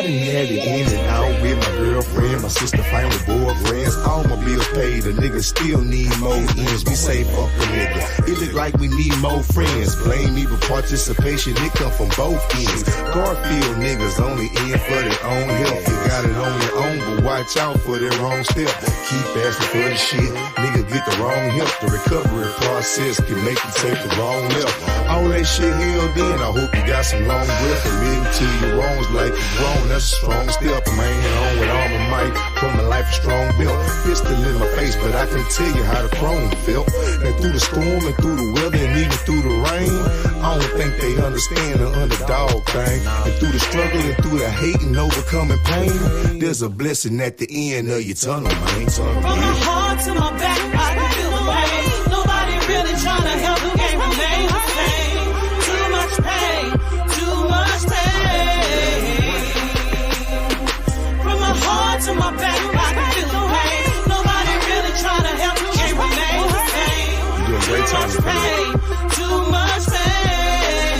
I done had it in and out with my girlfriend, my sister, family, boyfriends. All my bills paid, a nigga still need more ends. We say fuck a nigga, it look like we need more friends. Blame me for participation, it come from both ends. Garfield niggas only in for their own health. You got it on your own, but watch out for their wrong step. Keep asking for the shit, nigga get the wrong help. The recovery process can make you take the wrong left. All that shit held in, I hope you got some long breath. Admitting to your wrongs like you wrong, that's a strong step. I'm hanging on with all my might, put my life a strong belt. Pistol in my face, but I can tell you how the chrome felt. And through the storm and through the weather and even through the rain, I don't think they understand the underdog thing. And through the struggle and through the hate and overcoming pain, there's a blessing at the end of your tunnel, man. From my heart to my back, I can feel the pain. Nobody really trying to help, the game remain the same. Too much pain, too much pain. From my heart to my back, I can feel the pain. Nobody really trying to help, the game remain the same. Too much pain, too much pain.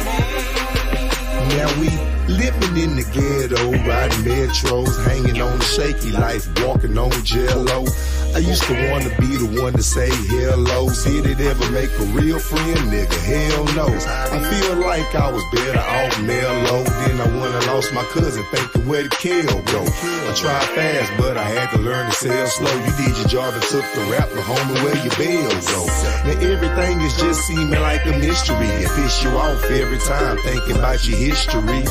Now we living in the ghetto, riding metros, hanging on the shaky life, walking on jello. I used to want to be the one to say hello. Did it ever make a real friend, nigga? Hell no. I feel like I was better off mellow. Then I went and lost my cousin, thinking where the kill go. I tried fast, but I had to learn to sell slow. You did your job and took the rap, but homie, where your bills go? Now everything is just seeming like a mystery. It piss you off every time thinking about your history.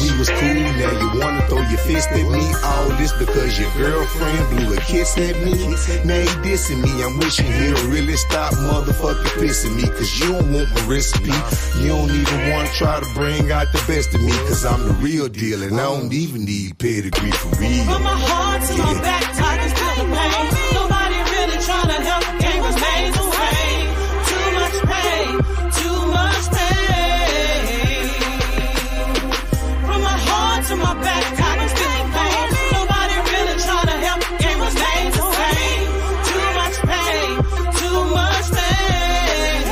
We was cool, now you wanna throw your fist at me. All this because your girlfriend blew a kiss at me. Now he dissing me, I'm wishing he'll really stop motherfucking pissing me. Cause you don't want my recipe, you don't even wanna try to bring out the best of me. Cause I'm the real deal and I don't even need pedigree for real. From my heart to my back, I can feel the pain. Nobody really trying to help, the game was made the same. Too much pain, too much pain. From my heart to my back, I can feel the pain. Nobody really trying to help, the game was made the same. Too much pain, too much pain.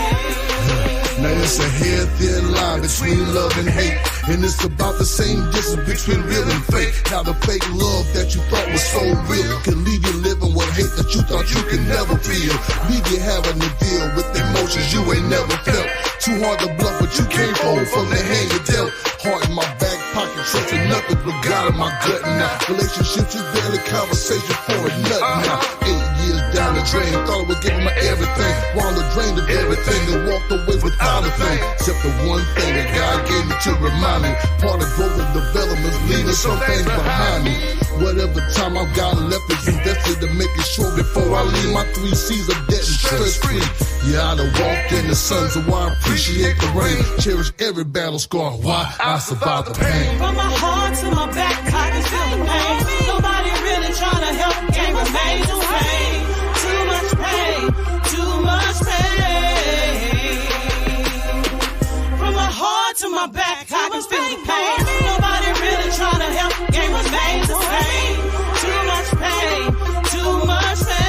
Now it's a hair thin line between love and hate. And it's about the same distance between real and fake. How the fake love that you thought was so real can leave you living with hate that you thought you could never feel. Leave you having to deal with emotions you ain't never felt. Too hard to bluff, but you can't fold from the hand you dealt. Heart in my back pocket, trusting nothing but God in my gut now. Relationships is barely conversation for a nut now. 8 years down the drain, thought I was giving my everything. While I drained of everything and walked away without a thing. Except the one thing that God gave me to remind me. Part of growth and development, leaving some things behind me. Whatever time I've got left is invested to make it sure before I leave my 3 C's of debt and stress free. Yeah, I done walked in the sun, so I appreciate the rain. Cherish every battle scar, why I survived the pain. From my heart to my back, I can feel the pain. Nobody really trying to help, the game was made the same. Too much pain, too much pain. From my heart to my back, I can feel the pain. Nobody really trying to help, the game was made the same. Too much pain, too much pain.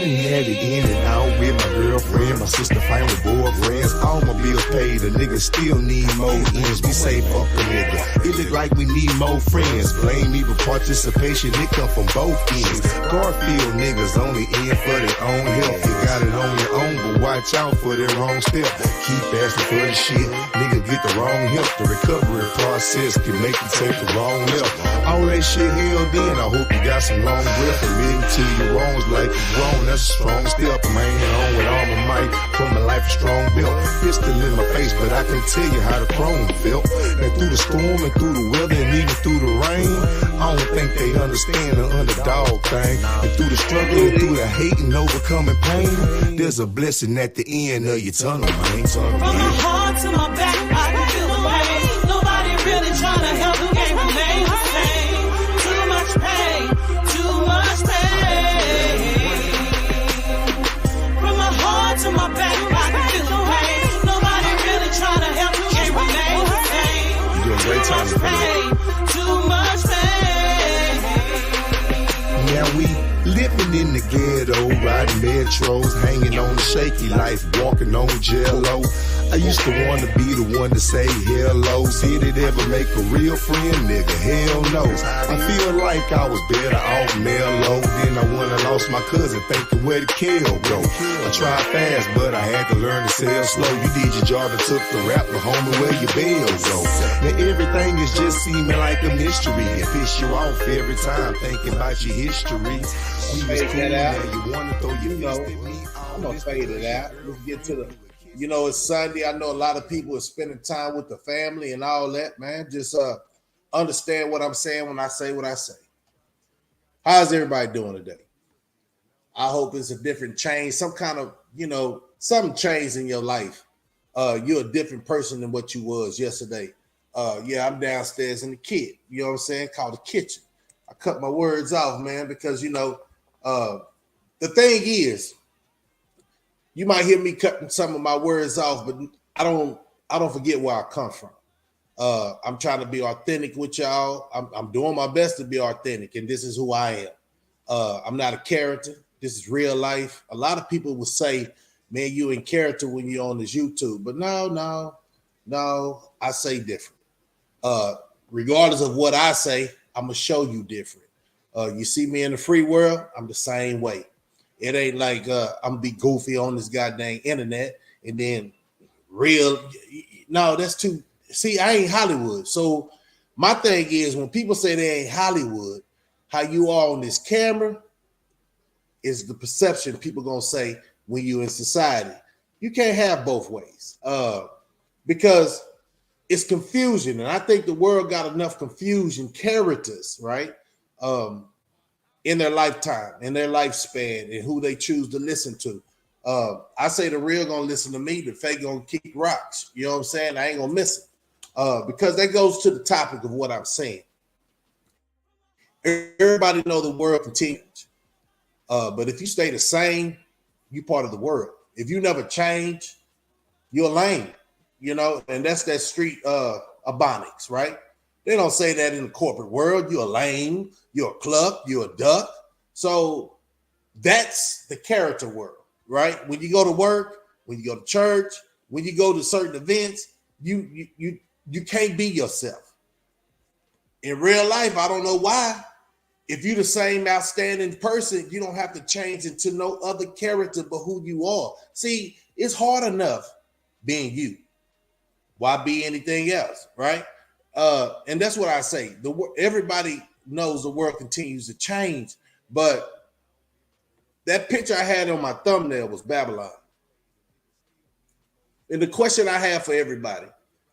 Had it in and out with my girlfriend, my sister, family, boyfriends. All my bills paid, a nigga still need more ends. We say fuck a nigga, it look like we need more friends. Blame me for participation, it come from both ends. Garfield niggas only in for their own health. You got it on your own, but watch out for their wrong step. Keep asking for the shit, nigga get the wrong help. The recovery process can make you take the wrong left. All that shit held in, I hope you got some long breath. Admitting to your wrongs like you wrong, that's a strong step. I'm hanging on with all my might, put my life life is strong built. Pistol in my face, but I can tell you how the chrome felt. And through the storm and through the weather and even through the rain, I don't think they understand the underdog thing. And through the struggle and through the hate and overcoming pain, there's a blessing at the end of your tunnel, man. From my heart to my back, I can feel the pain. Nobody really trying to help the game remain the same. Too much pain, too much pain. From my heart to my back, I can feel the pain. Nobody really trying to help the game remain the same. You're doing great time Too much pain, too much pain. Now we living in the ghetto, riding metros, hanging on the shaky life, walking on jello. I used to want to be the one to say hello. Did it ever make a real friend, nigga? Hell no. I feel like I was better off mellow. Then I went and lost my cousin, thinking where the kill go. I tried fast, but I had to learn to sell slow. You did your job and took the rap, but homie, where your bills go? Now everything is just seeming like a mystery. It piss you off every time thinking about your history. We was cool, now you want to throw your fist at me. I'm gonna fade it out. Let's get to the, it's Sunday. I know a lot of people are spending time with the family and all that, man. Just understand what I'm saying when I say what I say. How's everybody doing today? I hope it's a different change, some kind of, something changed in your life. You're a different person than what you was yesterday. I'm downstairs in the kit, you know what I'm saying, called the kitchen. I cut my words off, man, because, the thing is, you might hear me cutting some of my words off, but I don't forget where I come from. I'm trying to be authentic with y'all. I'm doing my best to be authentic, and this is who I am. I'm not a character. This is real life. A lot of people will say, man, you in character when you're on this YouTube, but no, I say different. Regardless of what I say, I'm gonna show you different. You see me in the free world, I'm the same way. It ain't like I'm gonna be goofy on this goddamn internet and then real. No, that's too. See, I ain't Hollywood. So my thing is, when people say they ain't Hollywood, how you are on this camera is the perception people gonna say when you in society. You can't have both ways because it's confusion, and I think the world got enough confusion characters, right? In their lifetime, in their lifespan, and who they choose to listen to. I say the real gonna listen to me, the fake gonna kick rocks. You know what I'm saying? I ain't gonna miss it. Because that goes to the topic of what I'm saying. Everybody know the world continues. But if you stay the same, you part of the world. If you never change, you're lame, and that's that street ebonics, right? They don't say that in the corporate world. You're a lame, you're a cluck, you're a duck. So that's the character world, right? When you go to work, when you go to church, when you go to certain events, you can't be yourself. In real life, I don't know why. If you're the same outstanding person, you don't have to change into no other character but who you are. See, it's hard enough being you. Why be anything else, right? And that's what I say. Everybody knows the world continues to change, but that picture I had on my thumbnail was Babylon. And the question I have for everybody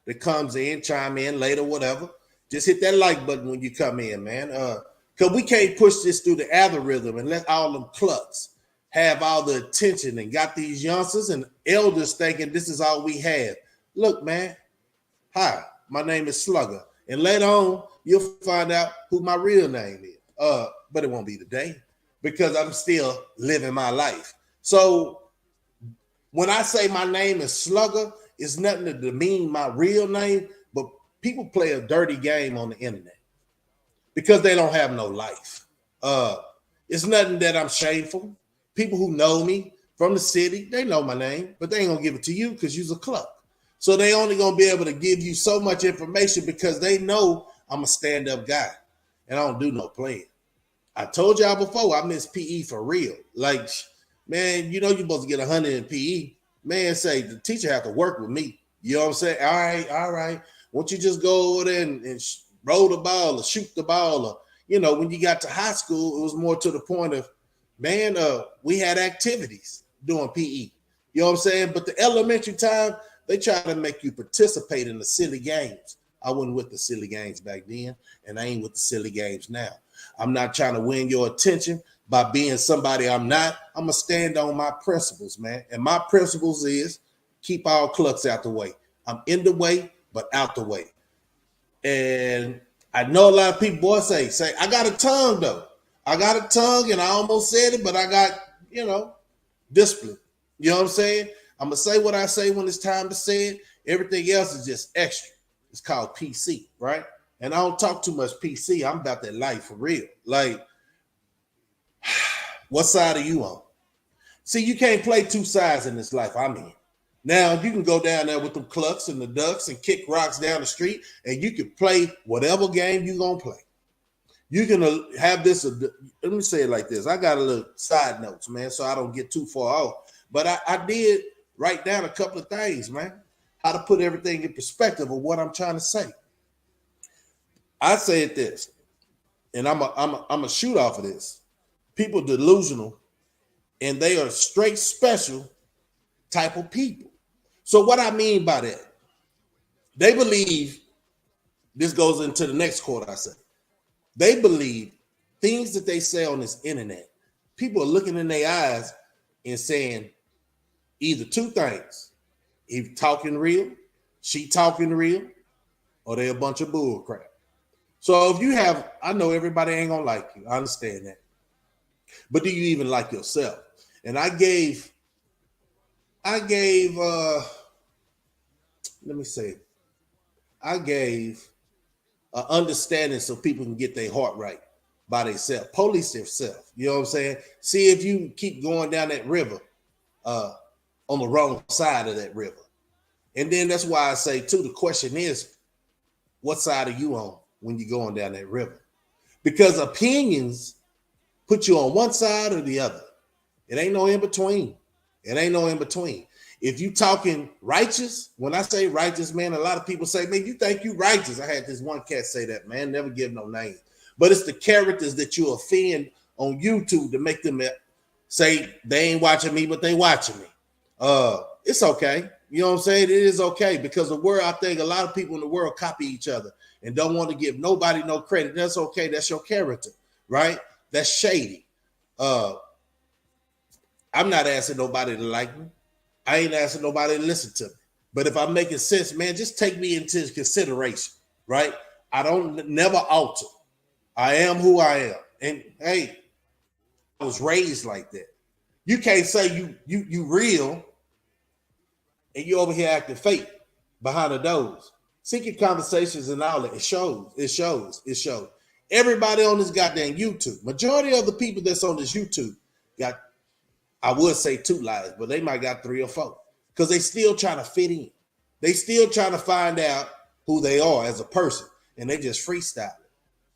that comes in, chime in later, whatever, just hit that like button when you come in, man. Because we can't push this through the algorithm and let all them clucks have all the attention and got these youngsters and elders thinking this is all we have. Look, man, hi. My name is Slugga. And later on, you'll find out who my real name is. But it won't be today because I'm still living my life. So when I say my name is Slugga, it's nothing to demean my real name, but people play a dirty game on the internet because they don't have no life. It's nothing that I'm shameful. People who know me from the city, they know my name, but they ain't gonna give it to you because you's a cluck. So they only gonna be able to give you so much information because they know I'm a stand-up guy and I don't do no playing. I told y'all before, I miss PE for real. Like, man, you're supposed to get 100 in PE. Man, say the teacher have to work with me. You know what I'm saying? All right. Won't you just go over there and roll the ball or shoot the ball? Or, when you got to high school, it was more to the point of, man, we had activities doing PE. You know what I'm saying? But the elementary time, they try to make you participate in the silly games. I wasn't with the silly games back then, and I ain't with the silly games now. I'm not trying to win your attention by being somebody I'm not. I'm going to stand on my principles, man. And my principles is keep all clucks out the way. I'm in the way, but out the way. And I know a lot of people, boy, say, I got a tongue, though. I got a tongue, and I almost said it, but I got, discipline. You know what I'm saying? I'm going to say what I say when it's time to say it. Everything else is just extra. It's called PC, right? And I don't talk too much PC. I'm about that life for real. Like, what side are you on? See, you can't play two sides in this life I'm in. Now, you can go down there with the clucks and the ducks and kick rocks down the street, and you can play whatever game you're going to play. You can have this. Let me say it like this. I got a little side notes, man, so I don't get too far off. But I did write down a couple of things, man, how to put everything in perspective of what I'm trying to say. I said this, and I'm a shoot off of this. People delusional, and they are straight special type of people. So what I mean by that, they believe, this goes into the next quote I said, they believe things that they say on this internet, people are looking in their eyes and saying either two things. He talking real, she talking real, or they a bunch of bull crap. So if you have, I know everybody ain't gonna like you. I understand that. But do you even like yourself? And I gave an understanding so people can get their heart right by themselves. Police themselves. You know what I'm saying? See if you keep going down that river on the wrong side of that river. And then that's why I say, too, the question is, what side are you on when you're going down that river? Because opinions put you on one side or the other. It ain't no in between. It ain't no in between. If you talking righteous, when I say righteous, man, a lot of people say, man, you think you righteous. I had this one cat say that, man, never give no name. But it's the characters that you offend on YouTube to make them say they ain't watching me, but they watching me. It's okay. You know what I'm saying? It is okay because the world, I think a lot of people in the world copy each other and don't want to give nobody no credit. That's okay. That's your character, right? That's shady. I'm not asking nobody to like me. I ain't asking nobody to listen to me. But if I'm making sense, man, just take me into consideration, right? I don't never alter. I am who I am. And hey, I was raised like that. You can't say you real and you over here acting fake behind the doors. Secret conversations and all that. It shows. Everybody on this goddamn YouTube, majority of the people that's on this YouTube got, I would say 2 lives, but they might got 3 or 4 because they still trying to fit in. They still trying to find out who they are as a person, and they just freestyling.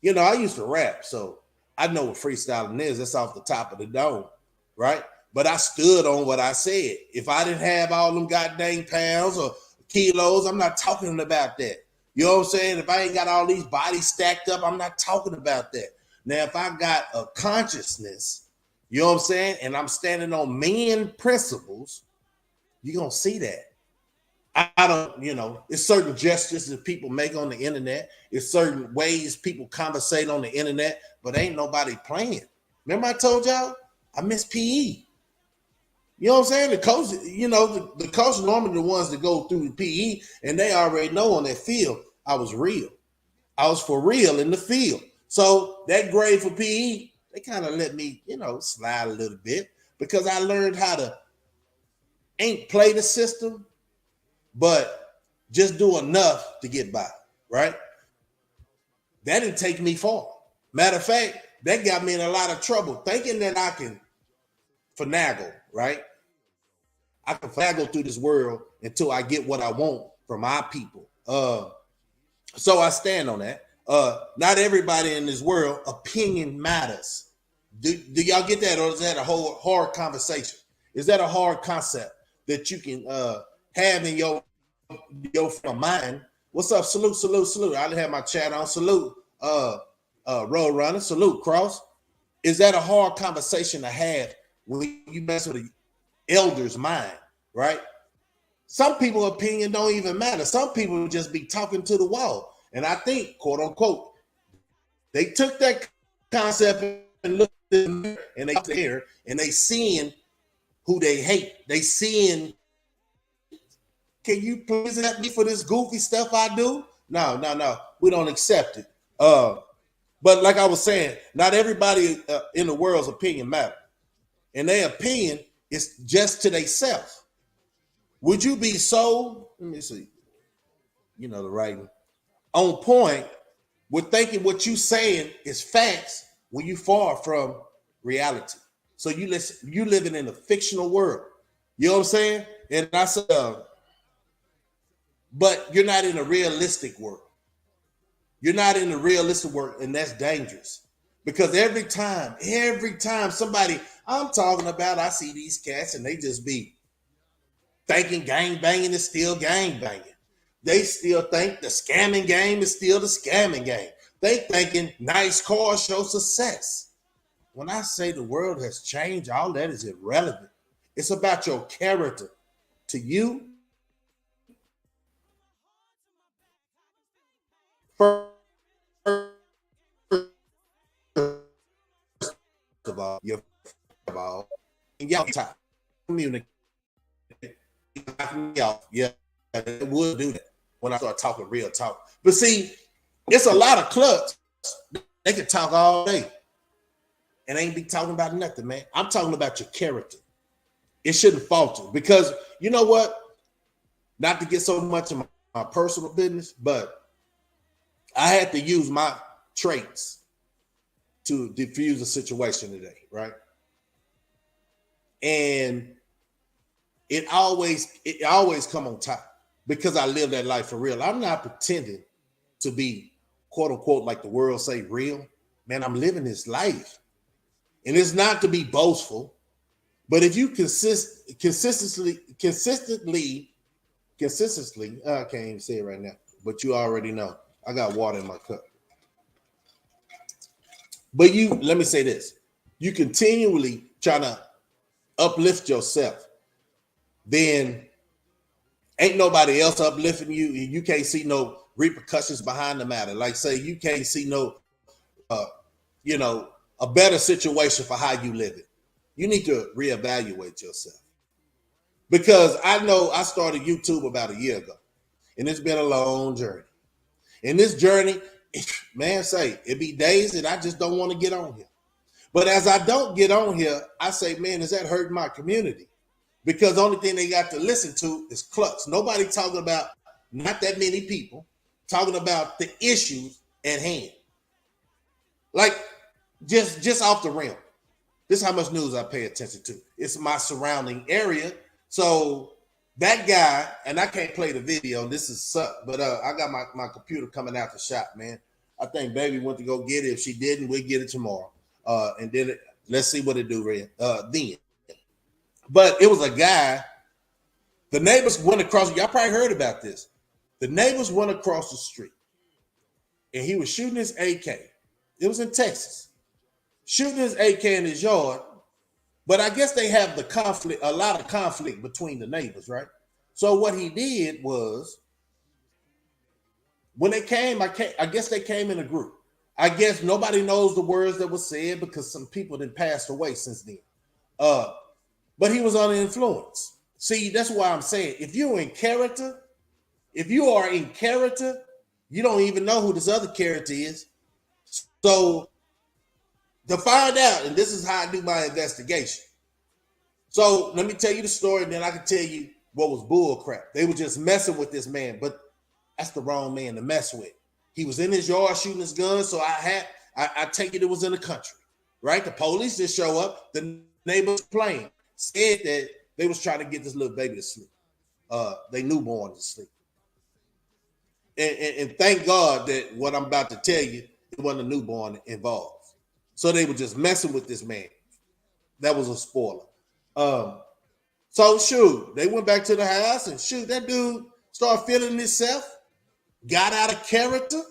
You know, I used to rap, so I know what freestyling is. That's off the top of the dome, right? But I stood on what I said. If I didn't have all them goddamn pounds or kilos, I'm not talking about that. You know what I'm saying? If I ain't got all these bodies stacked up, I'm not talking about that. Now, if I got a consciousness, you know what I'm saying, and I'm standing on man principles, you're going to see that. I don't, it's certain gestures that people make on the internet. It's certain ways people conversate on the internet, but ain't nobody playing. Remember I told y'all I miss PE. You know what I'm saying? The coach, the coach normally the ones that go through the PE, and they already know on that field I was real. I was for real in the field. So that grade for PE, they kind of let me, slide a little bit because I learned how to ain't play the system, but just do enough to get by, right? That didn't take me far. Matter of fact, that got me in a lot of trouble thinking that I can finagle, right? I can finagle through this world until I get what I want from my people. So I stand on that. Not everybody in this world, opinion matters. Do y'all get that, or is that a whole hard conversation? Is that a hard concept that you can have in your mind? What's up? Salute. I didn't have my chat on. Salute, Road Runner. Salute, Cross. Is that a hard conversation to have when you mess with an elder's mind, right? Some people's opinion don't even matter. Some people just be talking to the wall. And I think, quote unquote, they took that concept and looked in there and they there and they seeing who they hate. They seeing, can you please accept me for this goofy stuff I do? No. We don't accept it. But like I was saying, not everybody in the world's opinion matters. And their opinion is just to themselves. Would you be so, let me see, you know, the writing, on point with thinking what you saying is facts when you far from reality? So you living in a fictional world. You know what I'm saying? And I said, but you're not in a realistic world. You're not in a realistic world, and that's dangerous. Because every time somebody I'm talking about, I see these cats and they just be thinking gang banging is still gang banging. They still think the scamming game is still the scamming game. They thinking nice cars show success. When I say the world has changed, all that is irrelevant. It's about your character. To you, first of all, you're and y'all talk, communicate. Yeah, it would do that when I start talking real talk. But see, it's a lot of clubs. They can talk all day and ain't be talking about nothing, man. I'm talking about your character. It shouldn't falter because you know what? Not to get so much of my personal business, but I had to use my traits to diffuse a situation today, right? And it always come on top because I live that life for real. I'm not pretending to be quote unquote like the world say real. Man, I'm living this life. And it's not to be boastful, but if you consistently, I can't even say it right now, but you already know. I got water in my cup. But let me say this. You continually trying to uplift yourself, then ain't nobody else uplifting you. You can't see no repercussions behind the matter. Like say you can't see no, a better situation for how you live it. You need to reevaluate yourself. Because I know I started YouTube about a year ago, and it's been a long journey. In this journey, man, it be days that I just don't want to get on here. But as I don't get on here, I say, man, is that hurting my community? Because the only thing they got to listen to is clucks. Nobody talking about, not that many people, talking about the issues at hand. Like, just off the rim. This is how much news I pay attention to. It's my surrounding area. So that guy, and I can't play the video, this is suck, but I got my computer coming out the shop, man. I think baby went to go get it. If she didn't, we'll get it tomorrow. And then let's see what it do then. But it was a guy, the neighbors went across, y'all probably heard about this. The neighbors went across the street and he was shooting his AK. It was in Texas. Shooting his AK in his yard. But I guess they have a lot of conflict between the neighbors, right? So what he did was, when they came, I guess they came in a group. I guess nobody knows the words that were said because some people had passed away since then. But he was under influence. See, that's why I'm saying, if you are in character, you don't even know who this other character is. So to find out, and this is how I do my investigation. So let me tell you the story, and then I can tell you what was bull crap. They were just messing with this man, but that's the wrong man to mess with. He was in his yard shooting his gun, so I take it was in the country, right? The police just show up. The neighbors playing said that they was trying to get this little baby to sleep, they newborn to sleep. And thank God that what I'm about to tell you, it wasn't a newborn involved. So they were just messing with this man. That was a spoiler. So shoot, they went back to the house and shoot, that dude started feeling himself, got out of character,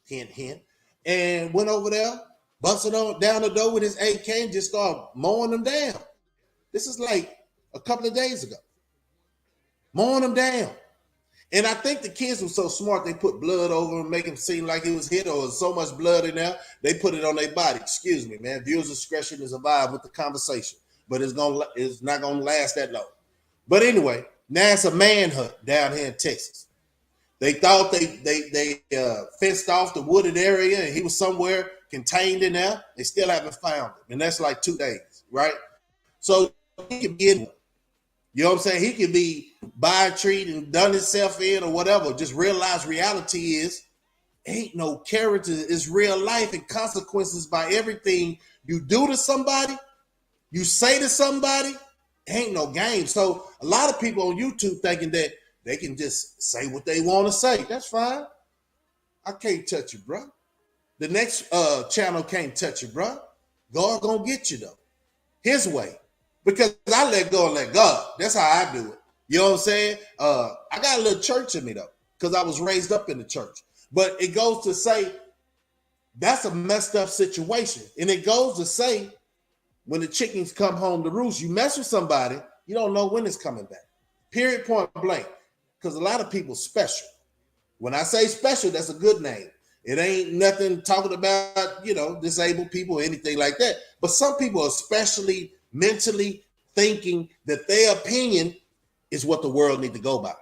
hint, hint, and went over there, busted on down the door with his AK and just started mowing them down. This is like a couple of days ago. mowing them down. And I think the kids were so smart, they put blood over them, make them seem like it was hit or so much blood in there, they put it on their body. Excuse me, man. Viewers' discretion is advised with the conversation, but it's not gonna last that long. But anyway, now it's a manhunt down here in Texas. They thought they fenced off the wooded area and he was somewhere contained in there. They still haven't found him, and that's like 2 days, right? So he could be in. You know what I'm saying? He could be by a tree and done himself in or whatever. Just realize reality is ain't no character. It's real life and consequences by everything you do to somebody, you say to somebody, ain't no game. So a lot of people on YouTube thinking that they can just say what they want to say. That's fine. I can't touch you, bro. The next channel can't touch you, bro. God gonna get you though, his way. Because I let go and let God. That's how I do it. You know what I'm saying? I got a little church in me though, because I was raised up in the church. But it goes to say that's a messed up situation. And it goes to say when the chickens come home to roost, you mess with somebody, you don't know when it's coming back. Period, point blank. Because a lot of people special. When I say special, that's a good name. It ain't nothing talking about, disabled people or anything like that. But some people, especially mentally thinking that their opinion is what the world need to go by.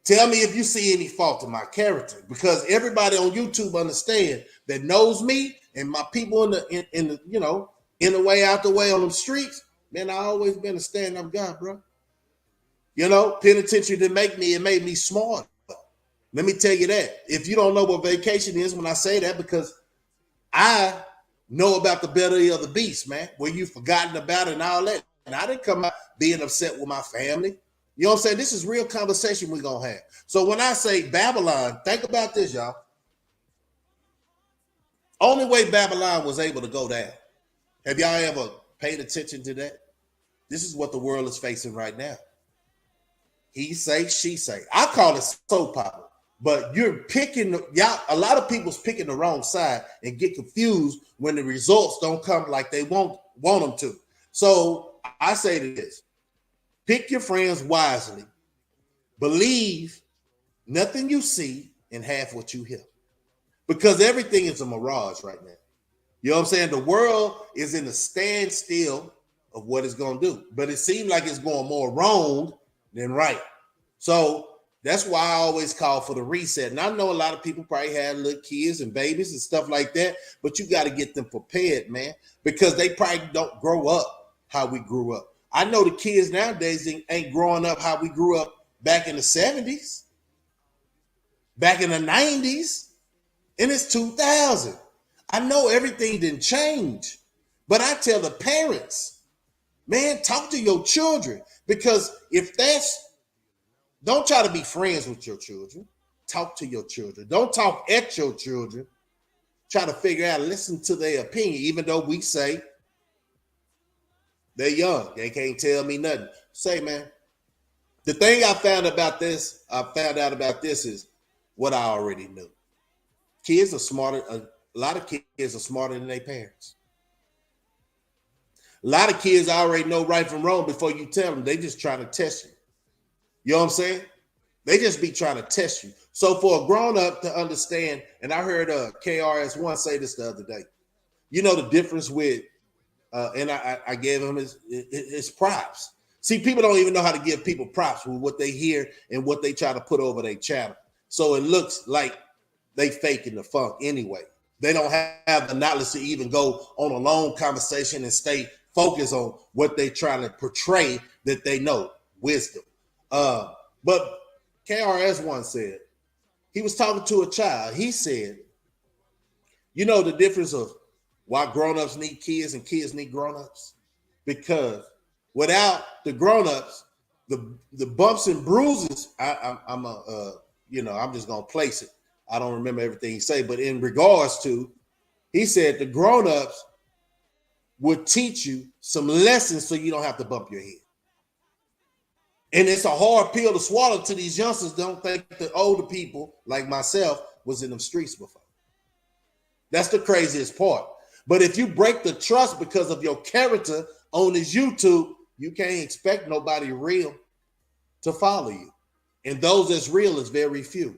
Tell me if you see any fault in my character, because everybody on YouTube understand that knows me and my people in the way out the way on them streets. Man, I always been a stand-up guy, bro. Penitentiary didn't make me, it made me smart. Let me tell you that. If you don't know what vacation is when I say that, because I know about the belly of the beast, man, where you've forgotten about it and all that. And I didn't come out being upset with my family. You know what I'm saying? This is real conversation we're going to have. So when I say Babylon, think about this, y'all. Only way Babylon was able to go down. Have y'all ever paid attention to that? This is what the world is facing right now. He say, she say. I call it soap opera. But you're picking, a lot of people's picking the wrong side and get confused when the results don't come like they want them to. So I say to this, pick your friends wisely, believe nothing you see and half what you hear. Because everything is a mirage right now. You know what I'm saying? The world is in a standstill of what it's going to do. But it seems like it's going more wrong than right. So that's why I always call for the reset. And I know a lot of people probably had little kids and babies and stuff like that, but you got to get them prepared, man, because they probably don't grow up how we grew up. I know the kids nowadays ain't growing up how we grew up back in the 70s, back in the 90s, and it's 2000. I know everything didn't change, but I tell the parents, man, talk to your children, because don't try to be friends with your children. Talk to your children. Don't talk at your children. Try to figure out, listen to their opinion, even though we say they're young. They can't tell me nothing. Say, man, the thing I found out about this is what I already knew. Kids are smarter. A lot of kids are smarter than their parents. A lot of kids already know right from wrong before you tell them. They just trying to test you. You know what I'm saying? They just be trying to test you. So for a grown-up to understand, and I heard KRS-One say this the other day, the difference with, and I gave him his props. See, people don't even know how to give people props with what they hear and what they try to put over their channel. So it looks like they faking the funk anyway. They don't have the knowledge to even go on a long conversation and stay focused on what they're trying to portray that they know, wisdom. But KRS-One said, he was talking to a child. He said, the difference of why grown-ups need kids and kids need grown-ups? Because without the grown-ups, the bumps and bruises, I'm just going to place it. I don't remember everything he said, but in regards to, he said the grown-ups would teach you some lessons so you don't have to bump your head. And it's a hard pill to swallow to these youngsters. Don't think that older people like myself was in them streets before. That's the craziest part. But if you break the trust because of your character on this YouTube, you can't expect nobody real to follow you. And those that's real is very few.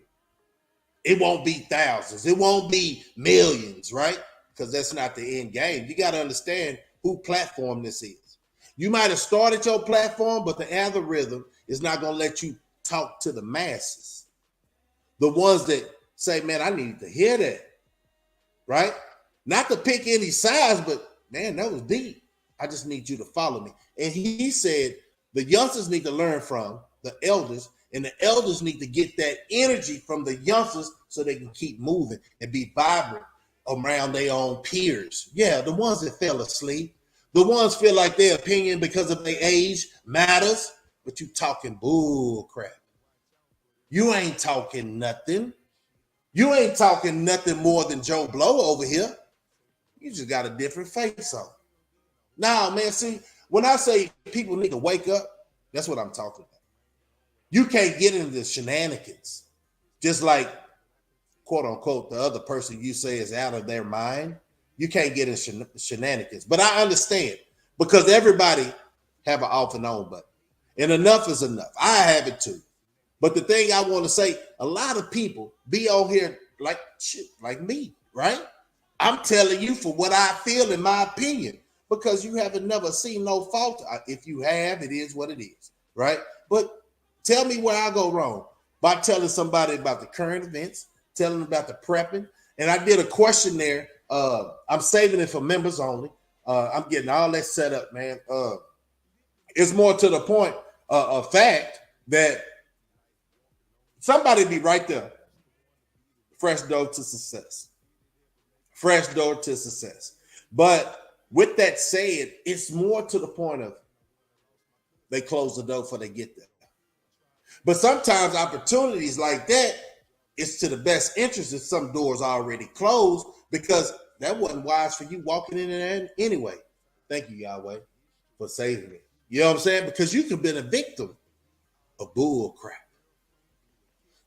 It won't be thousands. It won't be millions, right? Because that's not the end game. You got to understand who platform this is. You might have started your platform, but the algorithm is not going to let you talk to the masses. The ones that say, man, I need to hear that, right? Not to pick any sides, but man, that was deep. I just need you to follow me. And he said the youngsters need to learn from the elders, and the elders need to get that energy from the youngsters so they can keep moving and be vibrant around their own peers. Yeah, the ones that fell asleep, the ones feel like their opinion because of their age matters, but you talking bull crap. You ain't talking nothing. You ain't talking nothing more than Joe Blow over here. You just got a different face on. Nah, man, see, when I say people need to wake up, that's what I'm talking about. You can't get into the shenanigans. Just like, quote unquote, the other person you say is out of their mind. You can't get in shenanigans. But I understand because everybody have an off and on button. And enough is enough. I have it too. But the thing I want to say, a lot of people be on here like shit, like me, right? I'm telling you for what I feel in my opinion, because you haven't never seen no fault. If you have, it is what it is, right? But tell me where I go wrong by telling somebody about the current events, telling them about the prepping. And I did a question there. I'm saving it for members only. I'm getting all that set up, man. It's more to the point of fact that somebody be right there. Fresh door to success. Fresh door to success. But with that said, it's more to the point of they close the door before they get there. But sometimes opportunities like that, it's to the best interest if some doors already closed because that wasn't wise for you walking in there anyway. Thank you, Yahweh, for saving me. You know what I'm saying? Because you could have been a victim of bull crap.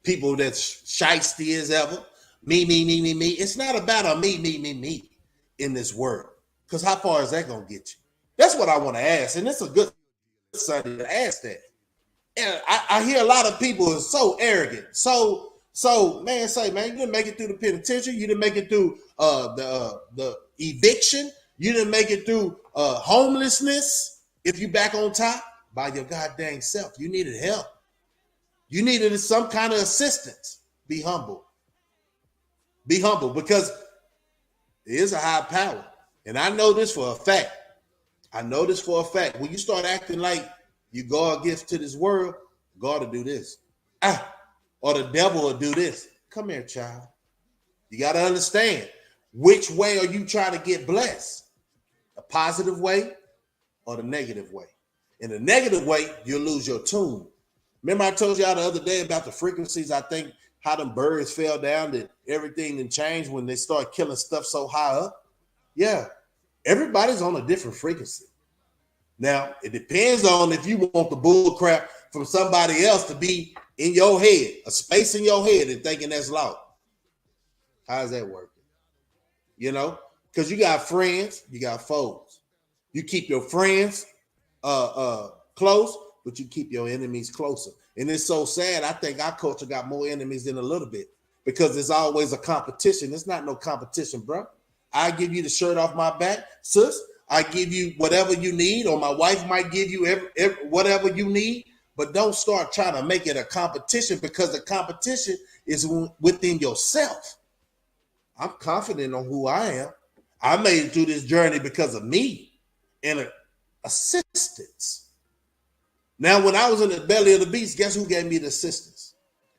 People that's shiesty as ever. Me. It's not about a me in this world. Because how far is that going to get you? That's what I want to ask. And it's a good Sunday to ask that. And I hear a lot of people are so arrogant. So man, say, man, you didn't make it through the penitentiary. You didn't make it through the eviction. You didn't make it through homelessness. If you back on top by your goddamn self, you needed help. You needed some kind of assistance. Be humble. Be humble because there is a high power. And I know this for a fact. When you start acting like you God gift to this world, God will do this. Or the devil will do this. Come here, child. You got to understand which way are you trying to get blessed? A positive way or the negative way? In the negative way, you'll lose your tune. Remember I told y'all the other day about the frequencies, I think how them birds fell down, that everything didn't change when they start killing stuff so high up? Yeah, everybody's on a different frequency. Now, it depends on if you want the bull crap from somebody else to be in your head, a space in your head and thinking that's law. How's that working? You know, because you got friends, you got foes. You keep your friends close, but you keep your enemies closer. And it's so sad. I think our culture got more enemies than a little bit because there's always a competition. It's not no competition, bro. I give you the shirt off my back, sis. I give you whatever you need, or my wife might give you whatever you need. But don't start trying to make it a competition because the competition is within yourself. I'm confident on who I am. I made it through this journey because of me and assistance. Now, when I was in the belly of the beast, guess who gave me the assistance?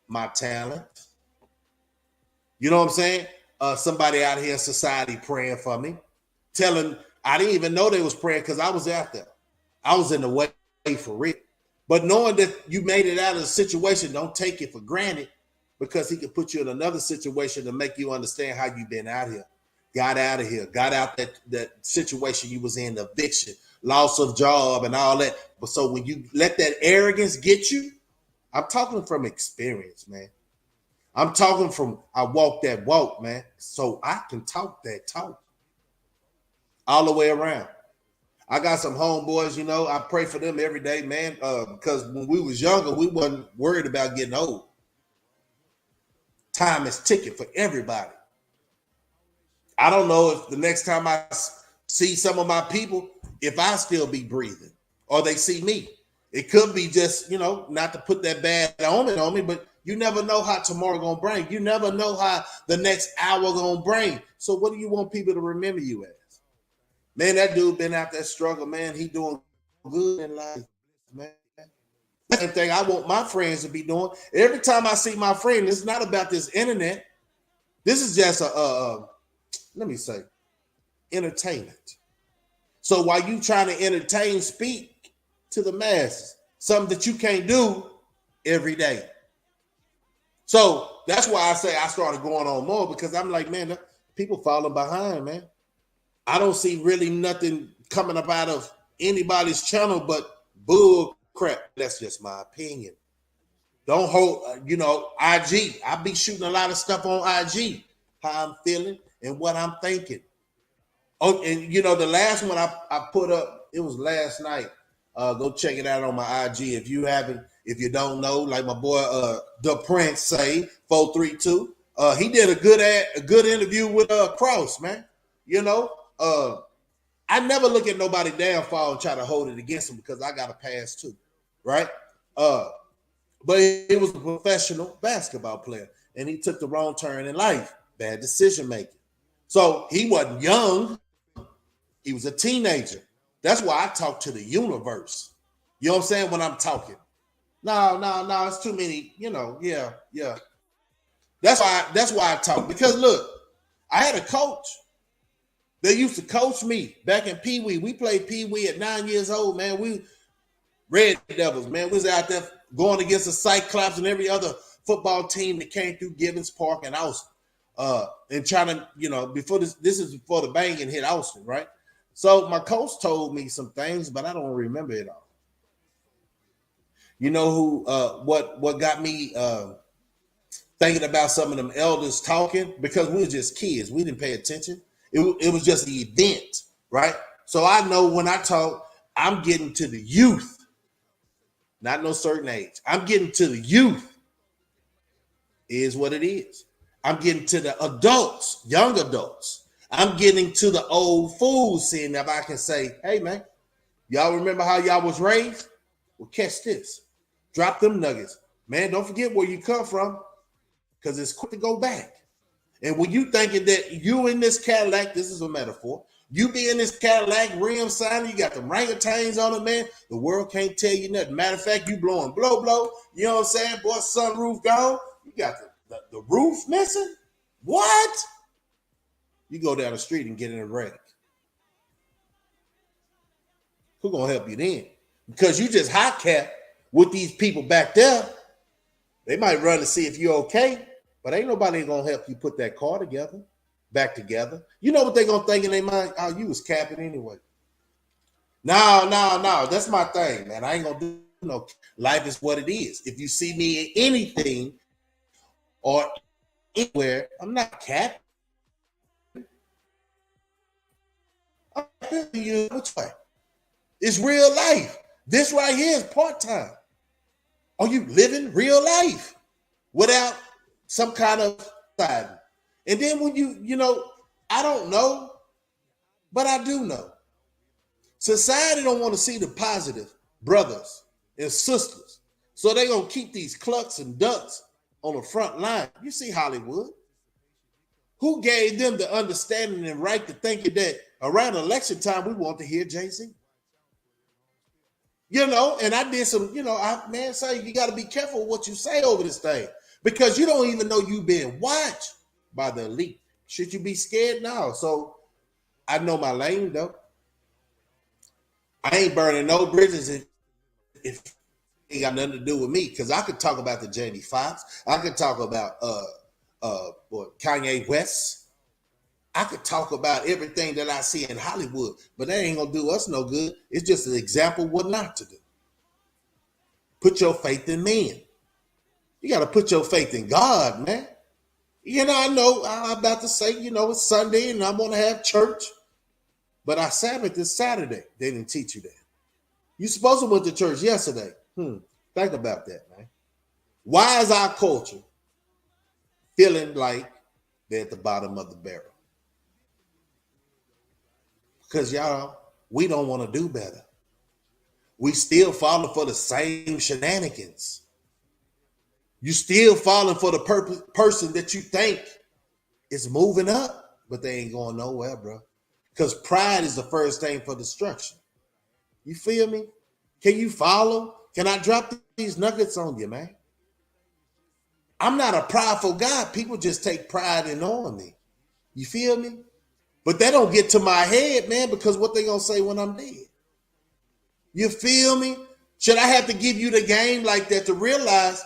My talent. You know what I'm saying? Somebody out here in society praying for me, telling I didn't even know they was praying because I was out there. I was in the way for real. But knowing that you made it out of the situation, don't take it for granted because he can put you in another situation to make you understand how you've been out here. Got out of here, got out that situation you was in, the eviction, loss of job and all that. But so when you let that arrogance get you, I'm talking from experience, man. I'm talking from I walk that walk, man. So I can talk that talk all the way around. I got some homeboys, you know, I pray for them every day, man, because when we was younger, we wasn't worried about getting old. Time is ticking for everybody. I don't know if the next time I see some of my people, if I still be breathing or they see me. It could be just, you know, not to put that bad omen on me, but you never know how tomorrow gonna bring. You never know how the next hour gonna bring. So what do you want people to remember you as? Man, that dude been out that struggle, man. He doing good in life, man. Same thing I want my friends to be doing. Every time I see my friend, it's not about this internet. This is just let me say, entertainment. So while you trying to entertain, speak to the masses, something that you can't do every day. So that's why I say I started going on more, because I'm like, man, people falling behind, man. I don't see really nothing coming up out of anybody's channel but bull crap. That's just my opinion. Don't hold, IG. I be shooting a lot of stuff on IG, how I'm feeling and what I'm thinking. Oh, and the last one I put up, it was last night. Go check it out on my IG if you don't know. Like my boy the Prince say 432. He did a good interview with Cross, man. I never look at nobody downfall and try to hold it against him, because I got a pass too, right? But he was a professional basketball player, and he took the wrong turn in life, bad decision making. So he wasn't young; he was a teenager. That's why I talk to the universe. You know what I'm saying? When I'm talking, no, it's too many. Yeah. That's why I talk, because look, I had a coach. They used to coach me back in Pee Wee. We played Pee Wee at 9 years old, man. We Red Devils, man. We was out there going against the Cyclops and every other football team that came through Gibbons Park and Austin. And trying to, before this is before the banging hit Austin, right? So my coach told me some things, but I don't remember it all. You know who? What got me thinking about some of them elders talking? Because we were just kids. We didn't pay attention. It was just the event, right? So I know when I talk, I'm getting to the youth, not no certain age. I'm getting to the youth, is what it is. I'm getting to the adults, young adults. I'm getting to the old fools, seeing if I can say, hey, man, y'all remember how y'all was raised? Well, catch this. Drop them nuggets. Man, don't forget where you come from, because it's quick to go back. And when you thinking that you in this Cadillac, this is a metaphor, you be in this Cadillac, rim sign, you got them orangutans on it, man, the world can't tell you nothing. Matter of fact, you blowing blow, you know what I'm saying? Boy, sunroof gone, you got the roof missing? What? You go down the street and get in a wreck. Who gonna help you then? Because you just hot cap with these people back there. They might run to see if you're okay, but ain't nobody gonna help you put that car back together. You know what they gonna think in their mind? Oh, you was capping anyway. No. That's my thing, man. I ain't gonna do no. Life is what it is. If you see me in anything or anywhere, I'm not capping. I'm telling you which way. It's real life. This right here is part-time. Are you living real life without some kind of side? And then when I don't know, but I do know. Society don't want to see the positive brothers and sisters. So they're going to keep these clucks and ducks on the front line. You see Hollywood. Who gave them the understanding and right to thinking that around election time we want to hear Jay-Z? And I did some, say you got to be careful what you say over this thing, because you don't even know you being watched by the elite. Should you be scared? No. So I know my lane, though. I ain't burning no bridges if it ain't got nothing to do with me, because I could talk about the Jamie Foxx. I could talk about Kanye West. I could talk about everything that I see in Hollywood, but that ain't gonna do us no good. It's just an example of what not to do. Put your faith in men. You got to put your faith in God, man. I know I'm about to say, it's Sunday and I want to have church. But our Sabbath is Saturday. They didn't teach you that. You supposed to went to church yesterday. Think about that, man. Why is our culture feeling like they're at the bottom of the barrel? Because y'all, we don't want to do better. We still falling for the same shenanigans. You still falling for the person that you think is moving up, but they ain't going nowhere, bro. Because pride is the first thing for destruction. You feel me? Can you follow? Can I drop these nuggets on you, man? I'm not a prideful guy. People just take pride in knowing me. You feel me? But they don't get to my head, man, because what they gonna say when I'm dead? You feel me? Should I have to give you the game like that to realize?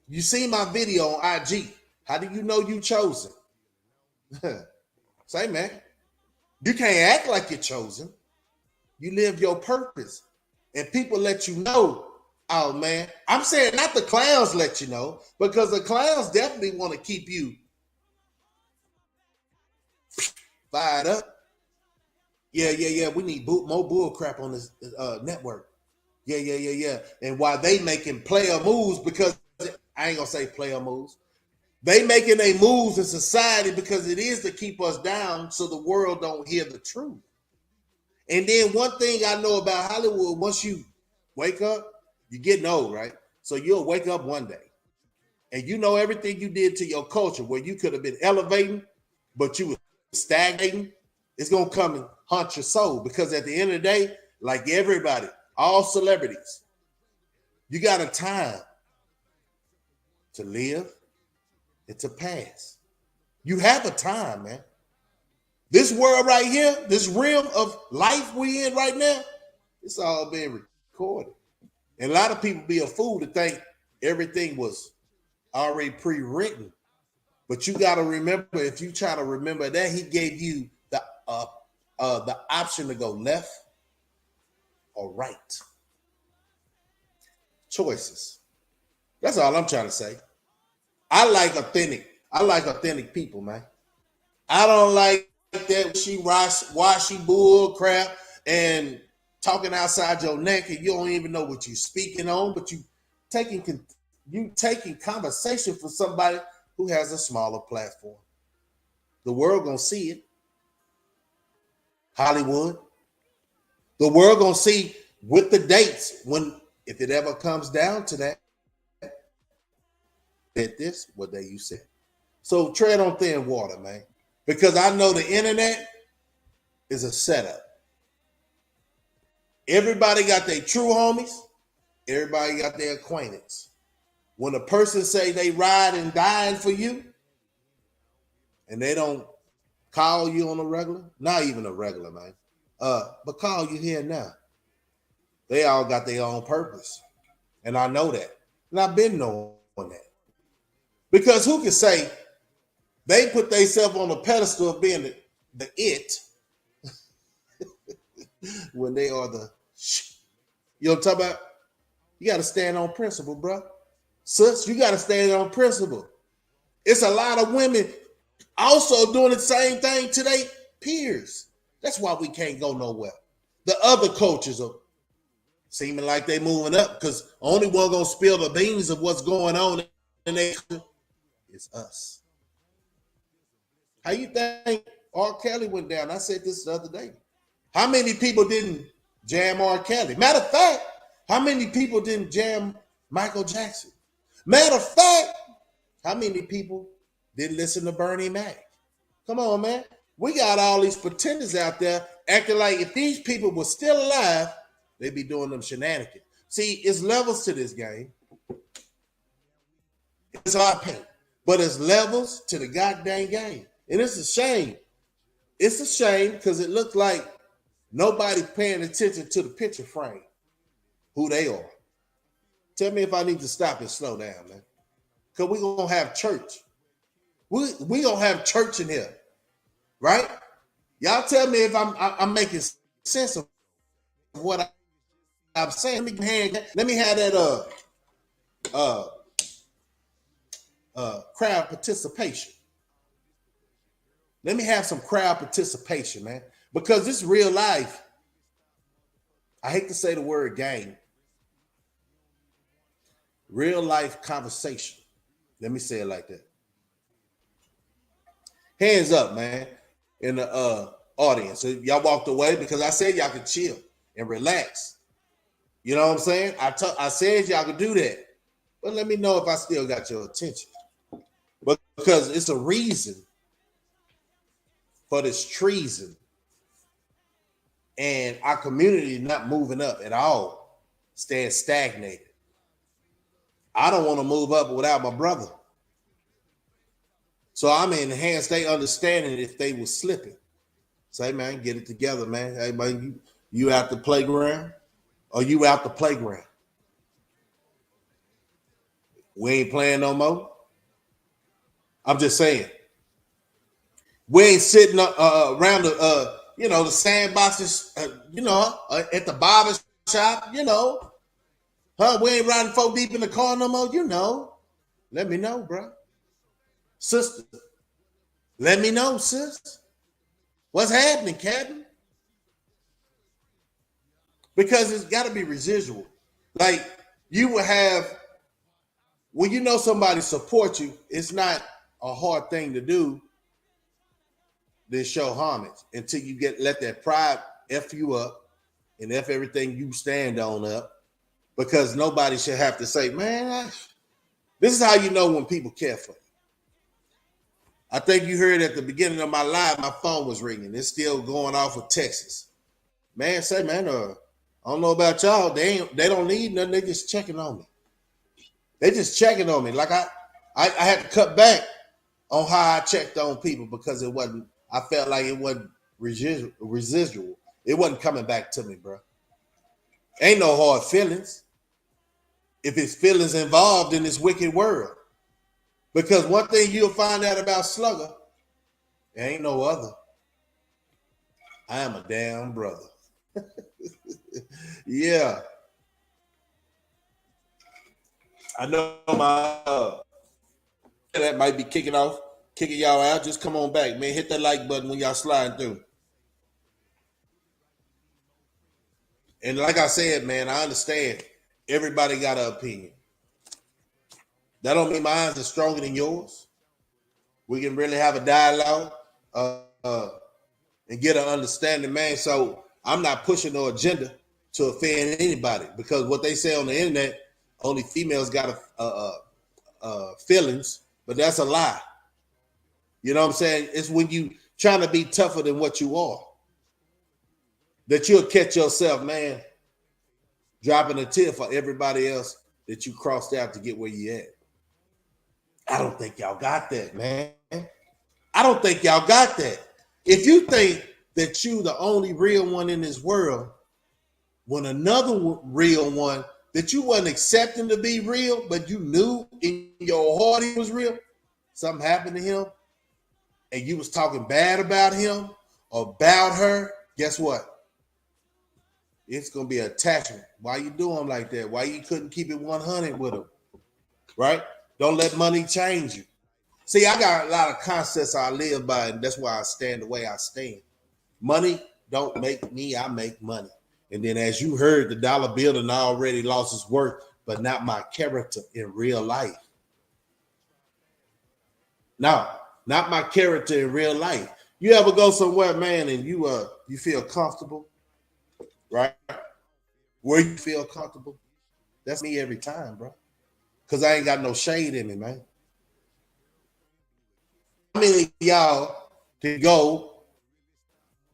You see my video on IG. How do you know you chosen? Say, man, you can't act like you're chosen. You live your purpose. And people let you know, oh, man. I'm saying not the clowns let you know, because the clowns definitely want to keep you fired up. Yeah. We need more bull crap on this network. Yeah. And while they making player moves, because I ain't going to say player moves. They making a moves in society because it is to keep us down so the world don't hear the truth. And then one thing I know about Hollywood, once you wake up, you're getting old, right? So you'll wake up one day and you know everything you did to your culture where you could have been elevating, but you were stagnating. It's going to come and haunt your soul because at the end of the day, like everybody, all celebrities, you got a time to live and to pass. You have a time, man. This world right here, this realm of life we in right now, it's all being recorded. And a lot of people be a fool to think everything was already pre-written. But you got to remember, if you try to remember that, he gave you the option to go left or right. Choices. That's all I'm trying to say. I like authentic people, man. I don't like that washy bull crap and talking outside your neck and you don't even know what you're speaking on, but you taking conversation from somebody who has a smaller platform. The world gonna see it. Hollywood. The world gonna see with the dates if it ever comes down to that. At this, what day you said. So tread on thin water, man. Because I know the internet is a setup. Everybody got their true homies. Everybody got their acquaintance. When a person say they ride and dying for you, and they don't call you on a regular, not even a regular, man, but call you here now. They all got their own purpose. And I know that. And I've been knowing that. Because who can say they put themselves on a pedestal of being the it when they are the you know what I'm talking about? You got to stand on principle, bro. Sis, you got to stand on principle. It's a lot of women also doing the same thing to their peers. That's why we can't go nowhere. The other coaches are seeming like they moving up because only one going to spill the beans of what's going on in their it's us. How you think R. Kelly went down? I said this the other day. How many people didn't jam R. Kelly? Matter of fact, how many people didn't jam Michael Jackson? Matter of fact, how many people didn't listen to Bernie Mac? Come on, man. We got all these pretenders out there acting like if these people were still alive, they'd be doing them shenanigans. See, it's levels to this game. It's our paint. But it's levels to the goddamn game. And it's a shame. It's a shame because it looks like nobody's paying attention to the picture frame, who they are. Tell me if I need to stop and slow down, man. Because we're going to have church. We going to have church in here, right? Y'all tell me if I'm making sense of what I'm saying. Let me have that crowd participation. Let me have some crowd participation, man, because this is real life. I hate to say the word game. Real life conversation. Let me say it like that. Hands up, man, in the audience. So y'all walked away because I said y'all could chill and relax. You know what I'm saying? I said y'all could do that. But let me know if I still got your attention. But because it's a reason for this treason. And our community not moving up at all, staying stagnated. I don't want to move up without my brother. So I'm enhanced they understanding if they were slipping. Say, man, get it together, man. Hey, man, you out the playground or you out the playground? We ain't playing no more. I'm just saying. We ain't sitting around the the sandboxes, at the barber shop, we ain't riding 4 deep in the car no more, Let me know, bro. Sister, let me know, sis. What's happening, Captain? Because it's got to be residual. Like, you will have, when you know somebody support you, it's not a hard thing to do than show homage until you let that pride F you up and F everything you stand on up, because nobody should have to say, man, this is how you know when people care for you. I think you heard at the beginning of my live, my phone was ringing. It's still going off of Texas. Man, say, man, I don't know about y'all. They don't need nothing. They just checking on me. They just checking on me. Like I had to cut back on how I checked on people because I felt like it wasn't residual. It wasn't coming back to me, bro. Ain't no hard feelings. If it's feelings involved in this wicked world. Because one thing you'll find out about Slugga, there ain't no other. I am a damn brother. Yeah. I know my that might be kicking y'all out. Just come on back, man. Hit that like button when y'all sliding through. And like I said, man, I understand everybody got an opinion. That don't mean mine is stronger than yours. We can really have a dialogue and get an understanding, man. So I'm not pushing no agenda to offend anybody, because what they say on the internet, only females got feelings, but that's a lie. You know what I'm saying? It's when you trying to be tougher than what you are that you'll catch yourself, man, dropping a tear for everybody else that you crossed out to get where you at. I don't think y'all got that, man. I don't think y'all got that. If you think that you the only real one in this world, when another real one that you wasn't accepting to be real, but you knew in your heart he was real, something happened to him, and you was talking bad about him or about her, guess what? It's going to be an attachment. Why you do him like that? Why you couldn't keep it 100 with him? Right? Don't let money change you. See, I got a lot of concepts I live by, and that's why I stand the way I stand. Money don't make me, I make money. And then as you heard, the dollar bill done already lost its worth, but not my character in real life. No, not my character in real life. You ever go somewhere, man, and you feel comfortable, right? Where you feel comfortable? That's me every time, bro. Because I ain't got no shade in me, man. How many of y'all can go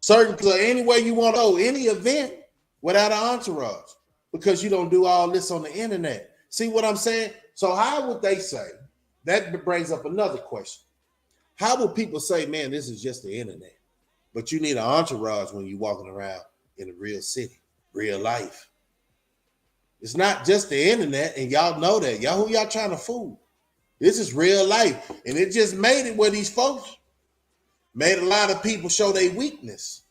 anywhere you want to go, any event without an entourage? Because you don't do all this on the internet. See what I'm saying? So how would they say? That brings up another question. How would people say, man, this is just the internet, but you need an entourage when you're walking around in a real city, real life? It's not just the internet, and y'all know that. Y'all, who y'all trying to fool? This is real life, and it just made it where these folks made a lot of people show their weakness,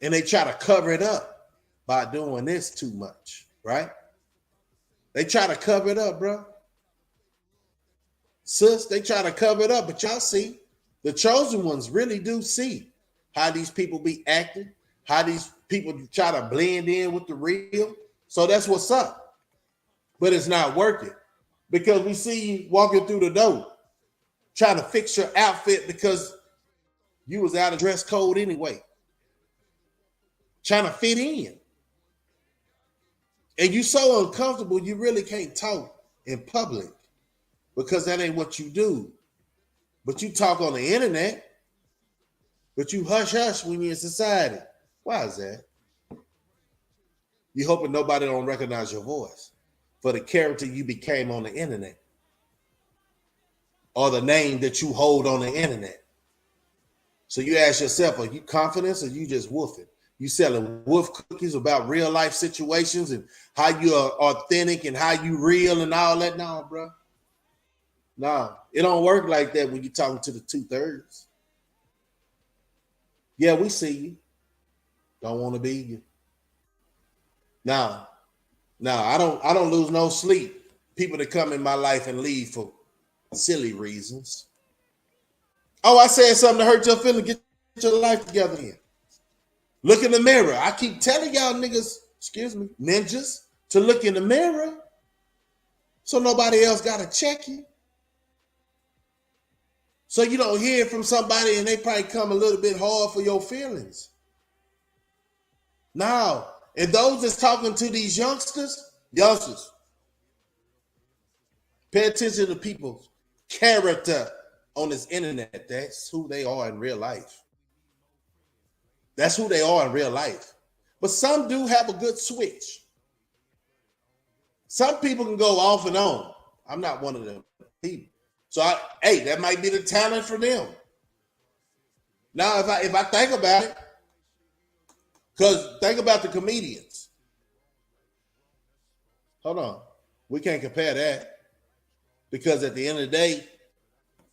and they try to cover it up by doing this too much, right? They try to cover it up, bro. Sis, they try to cover it up, but y'all see, The chosen ones really do see how these people be acting, how these people try to blend in with the real. So that's what's up. But it's not working because we see you walking through the door trying to fix your outfit because you was out of dress code anyway, trying to fit in. And you so uncomfortable, you really can't talk in public because that ain't what you do. But you talk on the internet, but you hush hush when you're in society. Why is that? You hoping nobody don't recognize your voice for the character you became on the internet or the name that you hold on the internet. So you ask yourself, are you confident or you just woofing? You selling wolf cookies about real life situations and how you are authentic and how you real and all that? No, bro. No, it don't work like that when you're talking to the 2/3. Yeah, we see you. Don't want to be you. Now, I don't lose no sleep. People that come in my life and leave for silly reasons. Oh, I said something to hurt your feelings. Get your life together then. Look in the mirror. I keep telling y'all niggas, excuse me, ninjas, to look in the mirror so nobody else got to check you. So you don't hear from somebody and they probably come a little bit hard for your feelings. Now, and those that's talking to these youngsters, pay attention to people's character on this internet. That's who they are in real life. That's who they are in real life. But some do have a good switch. Some people can go off and on. I'm not one of them people. So, that might be the talent for them. Now, if I think about it, because think about the comedians. Hold on. We can't compare that. Because at the end of the day,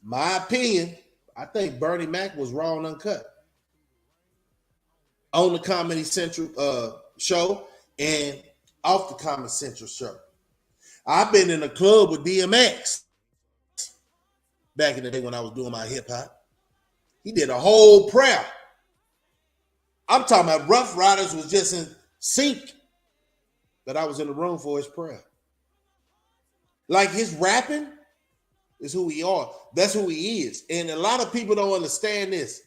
my opinion, I think Bernie Mac was raw and uncut on the Comedy Central show and off the Comedy Central show. I've been in a club with DMX back in the day when I was doing my hip hop. He did a whole prayer. I'm talking about Rough Riders was just in sync, but I was in the room for his prayer. Like his rapping is who he are. That's who he is. And a lot of people don't understand this.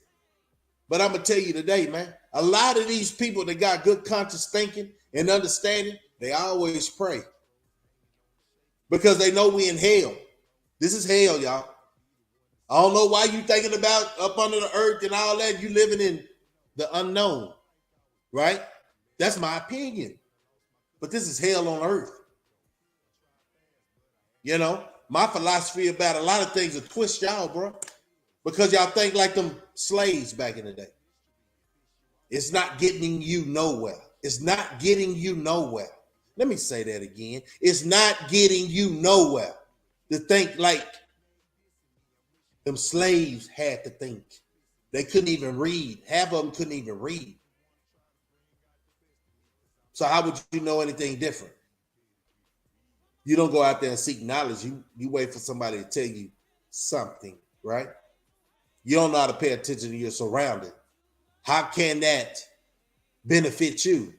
But I'm going to tell you today, man, a lot of these people that got good conscious thinking and understanding, they always pray. Because they know we in hell. This is hell, y'all. I don't know why you thinking about up under the earth and all that. You living in the unknown, right? That's my opinion. But this is hell on earth. You know, my philosophy about a lot of things will twist y'all, bro. Because y'all think like them slaves back in the day. It's not getting you nowhere. It's not getting you nowhere. Let me say that again. It's not getting you nowhere to think like them slaves had to think. They couldn't even read. Half of them couldn't even read. So how would you know anything different? You don't go out there and seek knowledge. You wait for somebody to tell you something, right? You don't know how to pay attention to your surroundings. How can that benefit you?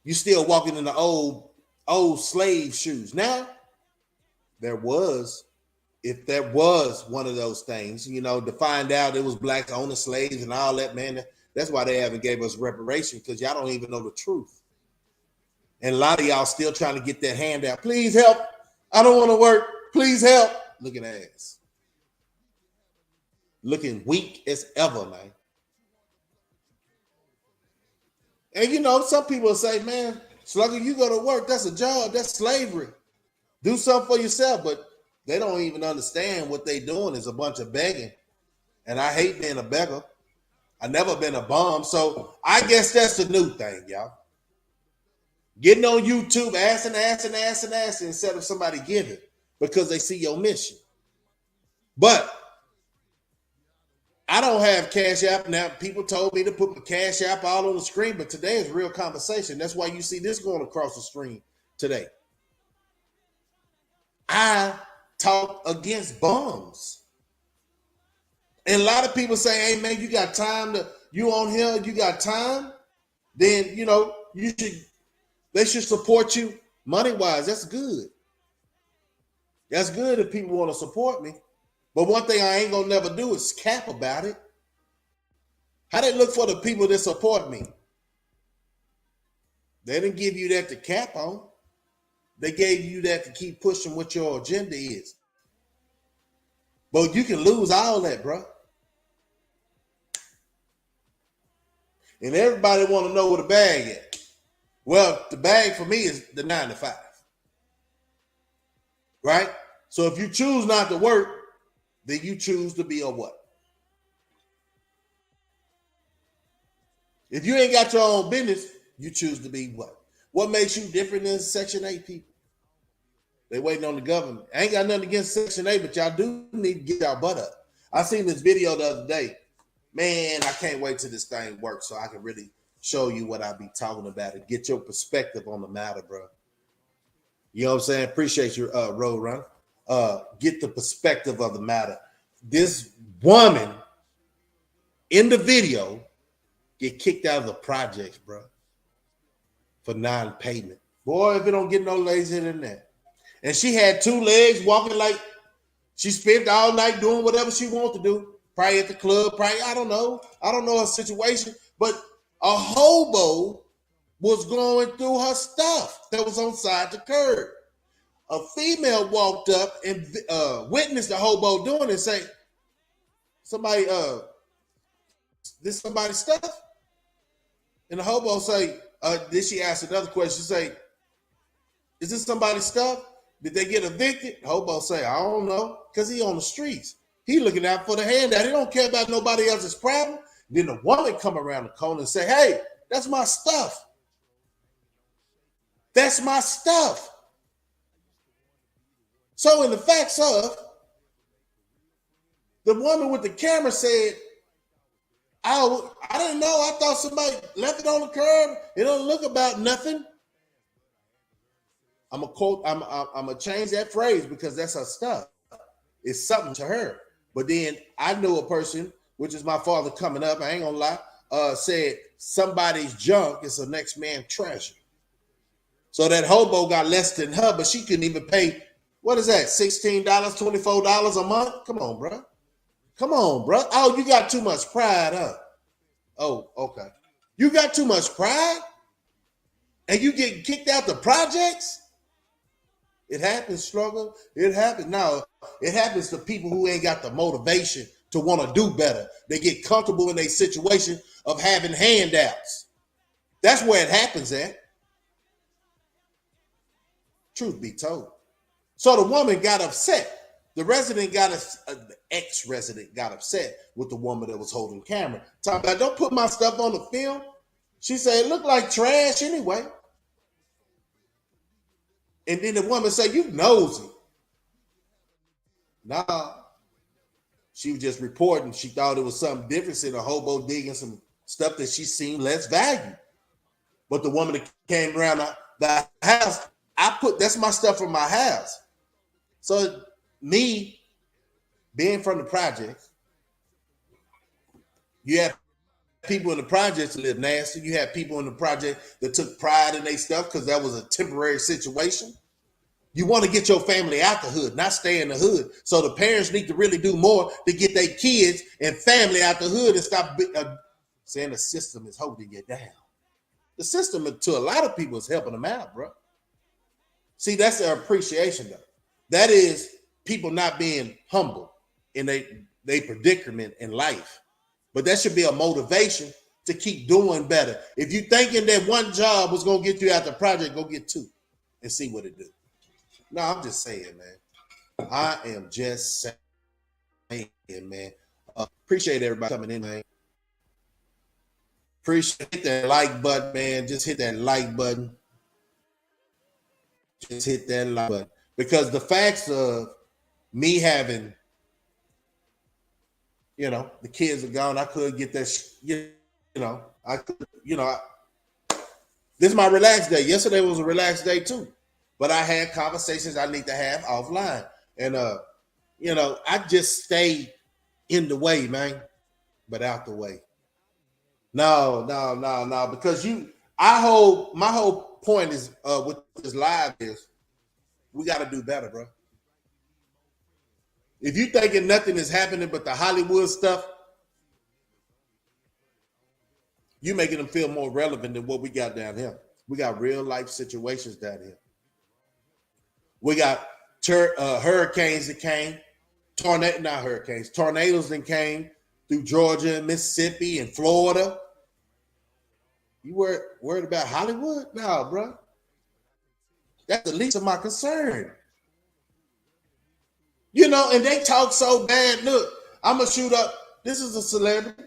You still walking in the old slave shoes. Now, if there was one of those things, you know, to find out it was black owner slaves and all that, man, that's why they haven't gave us reparation, because y'all don't even know the truth. And a lot of y'all still trying to get that handout. Please help. I don't want to work. Please help. Looking ass. Looking weak as ever, man. And you know, some people say, man, Slugga, you go to work. That's a job. That's slavery. Do something for yourself. But they don't even understand what they doing is a bunch of begging. And I hate being a beggar. I never been a bum. So I guess that's the new thing, y'all. Getting on YouTube, asking instead of somebody giving because they see your mission. But I don't have Cash App now. People told me to put my Cash App all on the screen, but today is real conversation. That's why you see this going across the screen today. I talk against bums. And a lot of people say, hey man, you got time you on here, you got time, then they should support you money-wise. That's good. That's good if people want to support me. But one thing I ain't gonna never do is cap about it. How they look for the people that support me? They didn't give you that to cap on. They gave you that to keep pushing what your agenda is. But you can lose all that, bro. And everybody want to know where the bag is. Well, the bag for me is the 9 to 5. Right? So if you choose not to work, then you choose to be a what? If you ain't got your own business, you choose to be what? What makes you different than Section 8 people? They waiting on the government. I ain't got nothing against Section 8, but y'all do need to get y'all butt up. I seen this video the other day. Man, I can't wait till this thing works so I can really show you what I be talking about and get your perspective on the matter, bro. You know what I'm saying? Appreciate your road run. Get the perspective of the matter. This woman in the video get kicked out of the projects, bro, for non-payment. Boy, if it don't get no lazier than that. And she had 2 legs walking like she spent all night doing whatever she wanted to do. Probably at the club, probably, I don't know her situation. But a hobo was going through her stuff that was on side the curb. A female walked up and witnessed the hobo doing it and say, somebody, this somebody's stuff? And the hobo say, then she asked another question, say, is this somebody's stuff? Did they get evicted? The hobo say, I don't know, because he on the streets. He looking out for the handout. He don't care about nobody else's problem. Then the woman come around the corner and say, hey, that's my stuff. That's my stuff. So in the facts of, the woman with the camera said, I didn't know. I thought somebody left it on the curb. It don't look about nothing. I'm gonna change that phrase because that's her stuff. It's something to her. But then I know a person, which is my father coming up, I ain't gonna lie, said somebody's junk is the next man's treasure. So that hobo got less than her, but she couldn't even pay, what is that, $16, $24 a month? Come on, bro. Come on, bro. Oh, you got too much pride, huh? Oh, okay. You got too much pride? And you getting kicked out the projects? It happens, Slugga. It happens. Now, it happens to people who ain't got the motivation to want to do better. They get comfortable in their situation of having handouts. That's where it happens at. Truth be told. So the woman got upset. The resident the ex-resident got upset with the woman that was holding camera. Talking about, don't put my stuff on the film. She said, it looked like trash anyway. And then the woman said, you nosy. Nah. She was just reporting. She thought it was something different, in a hobo digging some stuff that she seen less value. But the woman that came around the house, that's my stuff from my house. So me being from the projects, you have people in the projects that live nasty. You have people in the project that took pride in their stuff because that was a temporary situation. You want to get your family out the hood, not stay in the hood. So the parents need to really do more to get their kids and family out the hood and stop saying the system is holding you down. The system, to a lot of people, is helping them out, bro. See, that's their appreciation, though. That is people not being humble in their predicament in life. But that should be a motivation to keep doing better. If you thinking that one job was going to get you out the project, go get 2 and see what it do. No, I'm just saying, man. I am just saying, man. Appreciate everybody coming in, man. Appreciate that like button, man. Just hit that like button. Just hit that like button. Because the facts of me having, the kids are gone. I could get that, I could, this is my relaxed day. Yesterday was a relaxed day too. But I had conversations I need to have offline. And, I just stay in the way, man, but out the way. No, because my whole point is with this live is we got to do better, bro. If you thinking nothing is happening but the Hollywood stuff, you making them feel more relevant than what we got down here. We got real life situations down here. We got hurricanes that came, tornadoes that came through Georgia and Mississippi and Florida. You worried about Hollywood? No, bro. That's the least of my concern. You know, and they talk so bad. Look, I'm going to shoot up. This is a celebrity.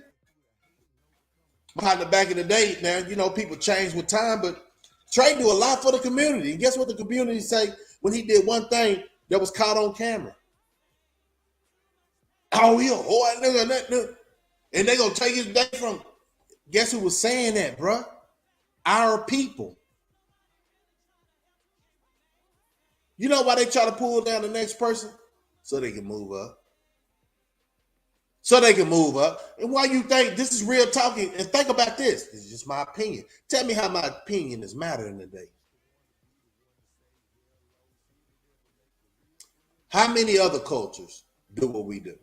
Behind the back of the day, now, you know, people change with time, but Trey do a lot for the community. And guess what the community say when he did one thing that was caught on camera? Oh, he a whore nigga. And they going to take his day from, guess who was saying that, bro? Our people. You know why they try to pull down the next person? So they can move up. And why you think this is real talking? And think about this. This is just my opinion. Tell me how my opinion is mattering today. How many other cultures do what we do?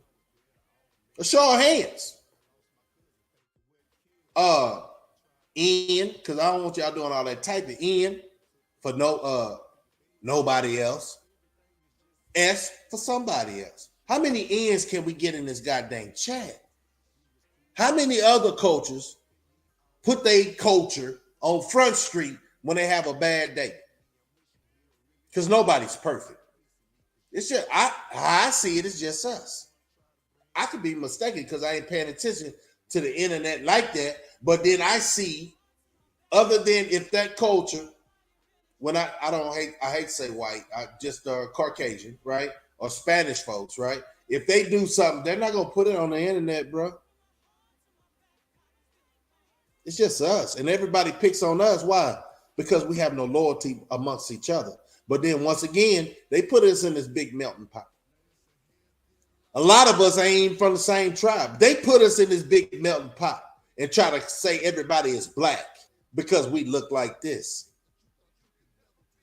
A show of hands. N, because I don't want y'all doing all that typing. N for nobody else. S for somebody else. How many N's can we get in this goddamn chat? How many other cultures put their culture on Front Street when they have a bad day? Because nobody's perfect. It's just, I see it as just us. I could be mistaken because I ain't paying attention to the internet like that. But then I see, other than if that culture, when I hate to say white, I just Caucasian, right? Or Spanish folks, right? If they do something, they're not gonna put it on the internet, bro. It's just us, and everybody picks on us. Why? Because we have no loyalty amongst each other. But then once again, they put us in this big melting pot. A lot of us ain't even from the same tribe. They put us in this big melting pot and try to say everybody is black because we look like this.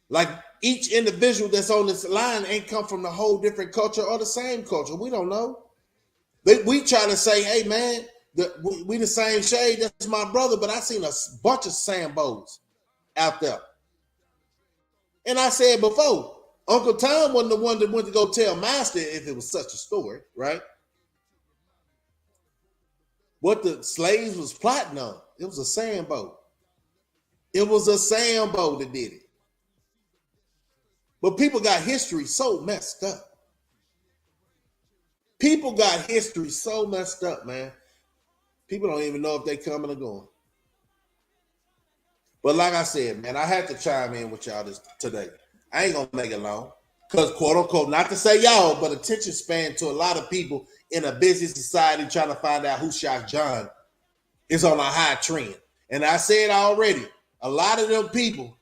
Like each individual that's on this line ain't come from a whole different culture or the same culture. We don't know. We try to say, hey, man, we the same shade. That's my brother, but I seen a bunch of Sambos out there. And I said before, Uncle Tom wasn't the one that went to go tell Master if it was such a story, right? What the slaves was plotting on, it was a Sambo. It was a Sambo that did it. But people got history so messed up. People got history so messed up, man. People don't even know if they coming or going. But like I said, man, I had to chime in with y'all today. I ain't gonna make it long. Because quote unquote, not to say y'all, but attention span to a lot of people in a busy society trying to find out who shot John is on a high trend. And I said already, a lot of them people,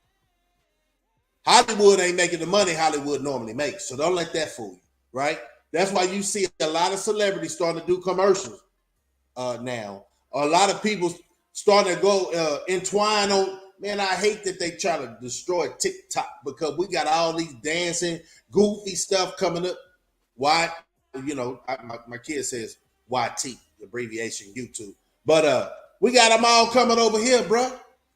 Hollywood ain't making the money Hollywood normally makes. So don't let that fool you, right? That's why you see a lot of celebrities starting to do commercials now. A lot of people starting to go entwine on, man, I hate that they try to destroy TikTok because we got all these dancing, goofy stuff coming up. Why? You know, my kid says YT, abbreviation YouTube. But we got them all coming over here, bro.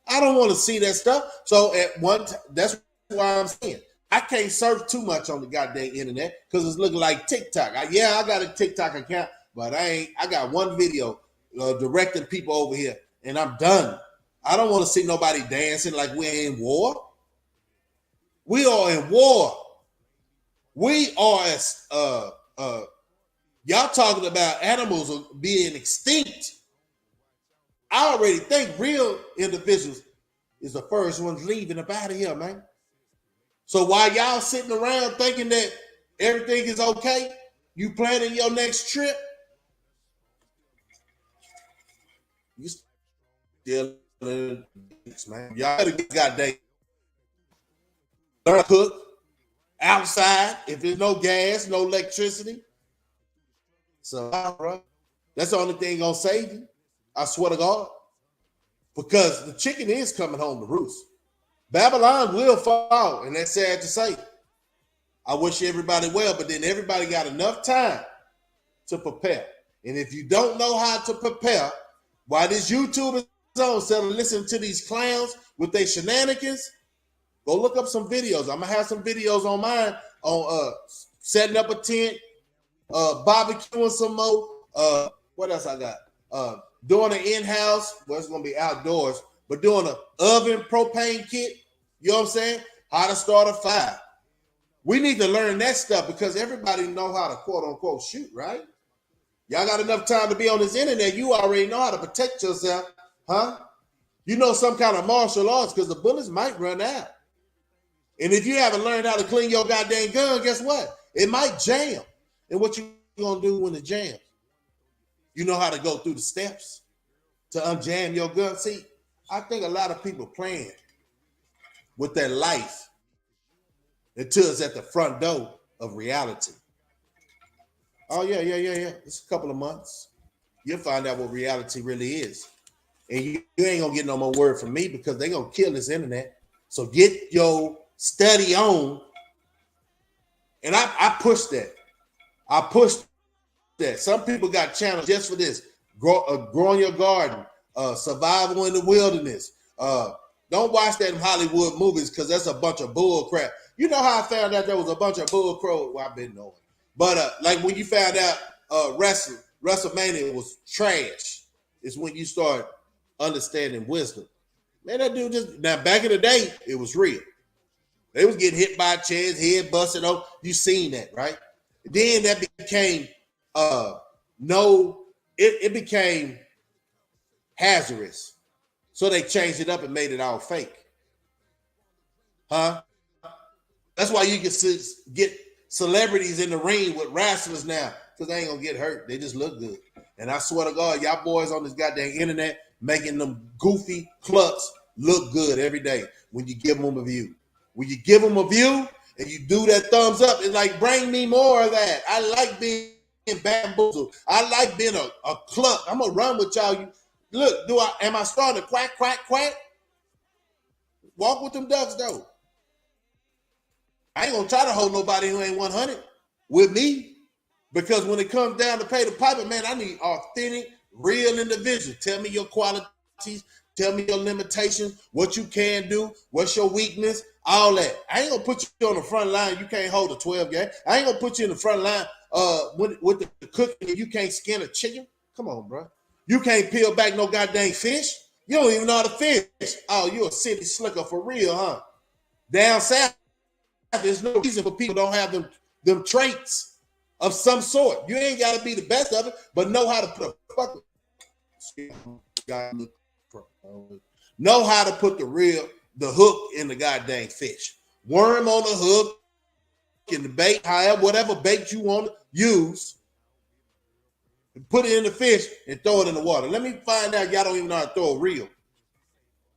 I don't want to see that stuff. So at one time, that's why I'm saying I can't surf too much on the goddamn internet because it's looking like TikTok. I got a TikTok account, but I got one video directing people over here, and I'm done. I don't want to see nobody dancing like we're in war. We are in war. We are as y'all talking about animals being extinct. I already think real individuals is the first ones leaving up out of here, man. So while y'all sitting around thinking that everything is okay, you planning your next trip, you still in the man. Y'all better get goddamn learn to cook outside if there's no gas, no electricity. So, bro, that's the only thing gonna save you. I swear to God. Because the chicken is coming home to roost. Babylon will fall, and that's sad to say. I wish everybody well, but then everybody got enough time to prepare. And if you don't know how to prepare, while this YouTube is on, instead of listening to these clowns with their shenanigans, go look up some videos. I'm gonna have some videos on mine on setting up a tent, barbecuing some more. What else I got? Doing an in-house, well, it's gonna be outdoors, but doing an oven propane kit. You know what I'm saying? How to start a fire. We need to learn that stuff because everybody know how to quote unquote shoot, right? Y'all got enough time to be on this internet. You already know how to protect yourself, huh? You know some kind of martial arts because the bullets might run out. And if you haven't learned how to clean your goddamn gun, guess what? It might jam. And what you gonna do when it jams? You know how to go through the steps to unjam your gun. See, I think a lot of people playing with their life until it's at the front door of reality. Oh, yeah. It's a couple of months. You'll find out what reality really is. And you ain't gonna get no more word from me because they gonna kill this internet. So get your study on. And I push that. I push that. Some people got channels just for this. Growing your garden, survival in the wilderness. Don't watch that in Hollywood movies because that's a bunch of bull crap. You know how I found out there was a bunch of bull crow? Well, I've been knowing. But like when you found out WrestleMania was trash, is when you start understanding wisdom. Man, that dude just now back in the day, it was real. They was getting hit by chairs, head busted off. You seen that, right? Then that became it became hazardous. So they changed it up and made it all fake. Huh? That's why you can get celebrities in the ring with wrestlers now, because they ain't gonna get hurt. They just look good. And I swear to God, y'all boys on this goddamn internet making them goofy clucks look good every day when you give them a view. When you give them a view and you do that thumbs up, it's like, bring me more of that. I like being bamboozled. I like being a cluck. I'm gonna run with y'all. Look, am I starting to quack? Walk with them ducks though. I ain't gonna try to hold nobody who ain't 100 with me, because when it comes down to pay the piper, man, I need authentic, real individuals. Tell me your qualities, tell me your limitations, what you can do, what's your weakness, all that. I ain't gonna put you on the front line. You can't hold a 12 game. I ain't gonna put you in the front line with the cooking and you can't skin a chicken. Come on, bro. You can't peel back no goddamn fish. You don't even know how to fish. Oh, you a city slicker for real, huh? Down south, there's no reason for people don't have them traits of some sort. You ain't got to be the best of it, but know how to put know how to put the hook in the goddamn fish. Worm on the hook, in the bait, however, whatever bait you want to use. Put it in the fish and throw it in the water. Let me find out y'all don't even know how to throw a reel.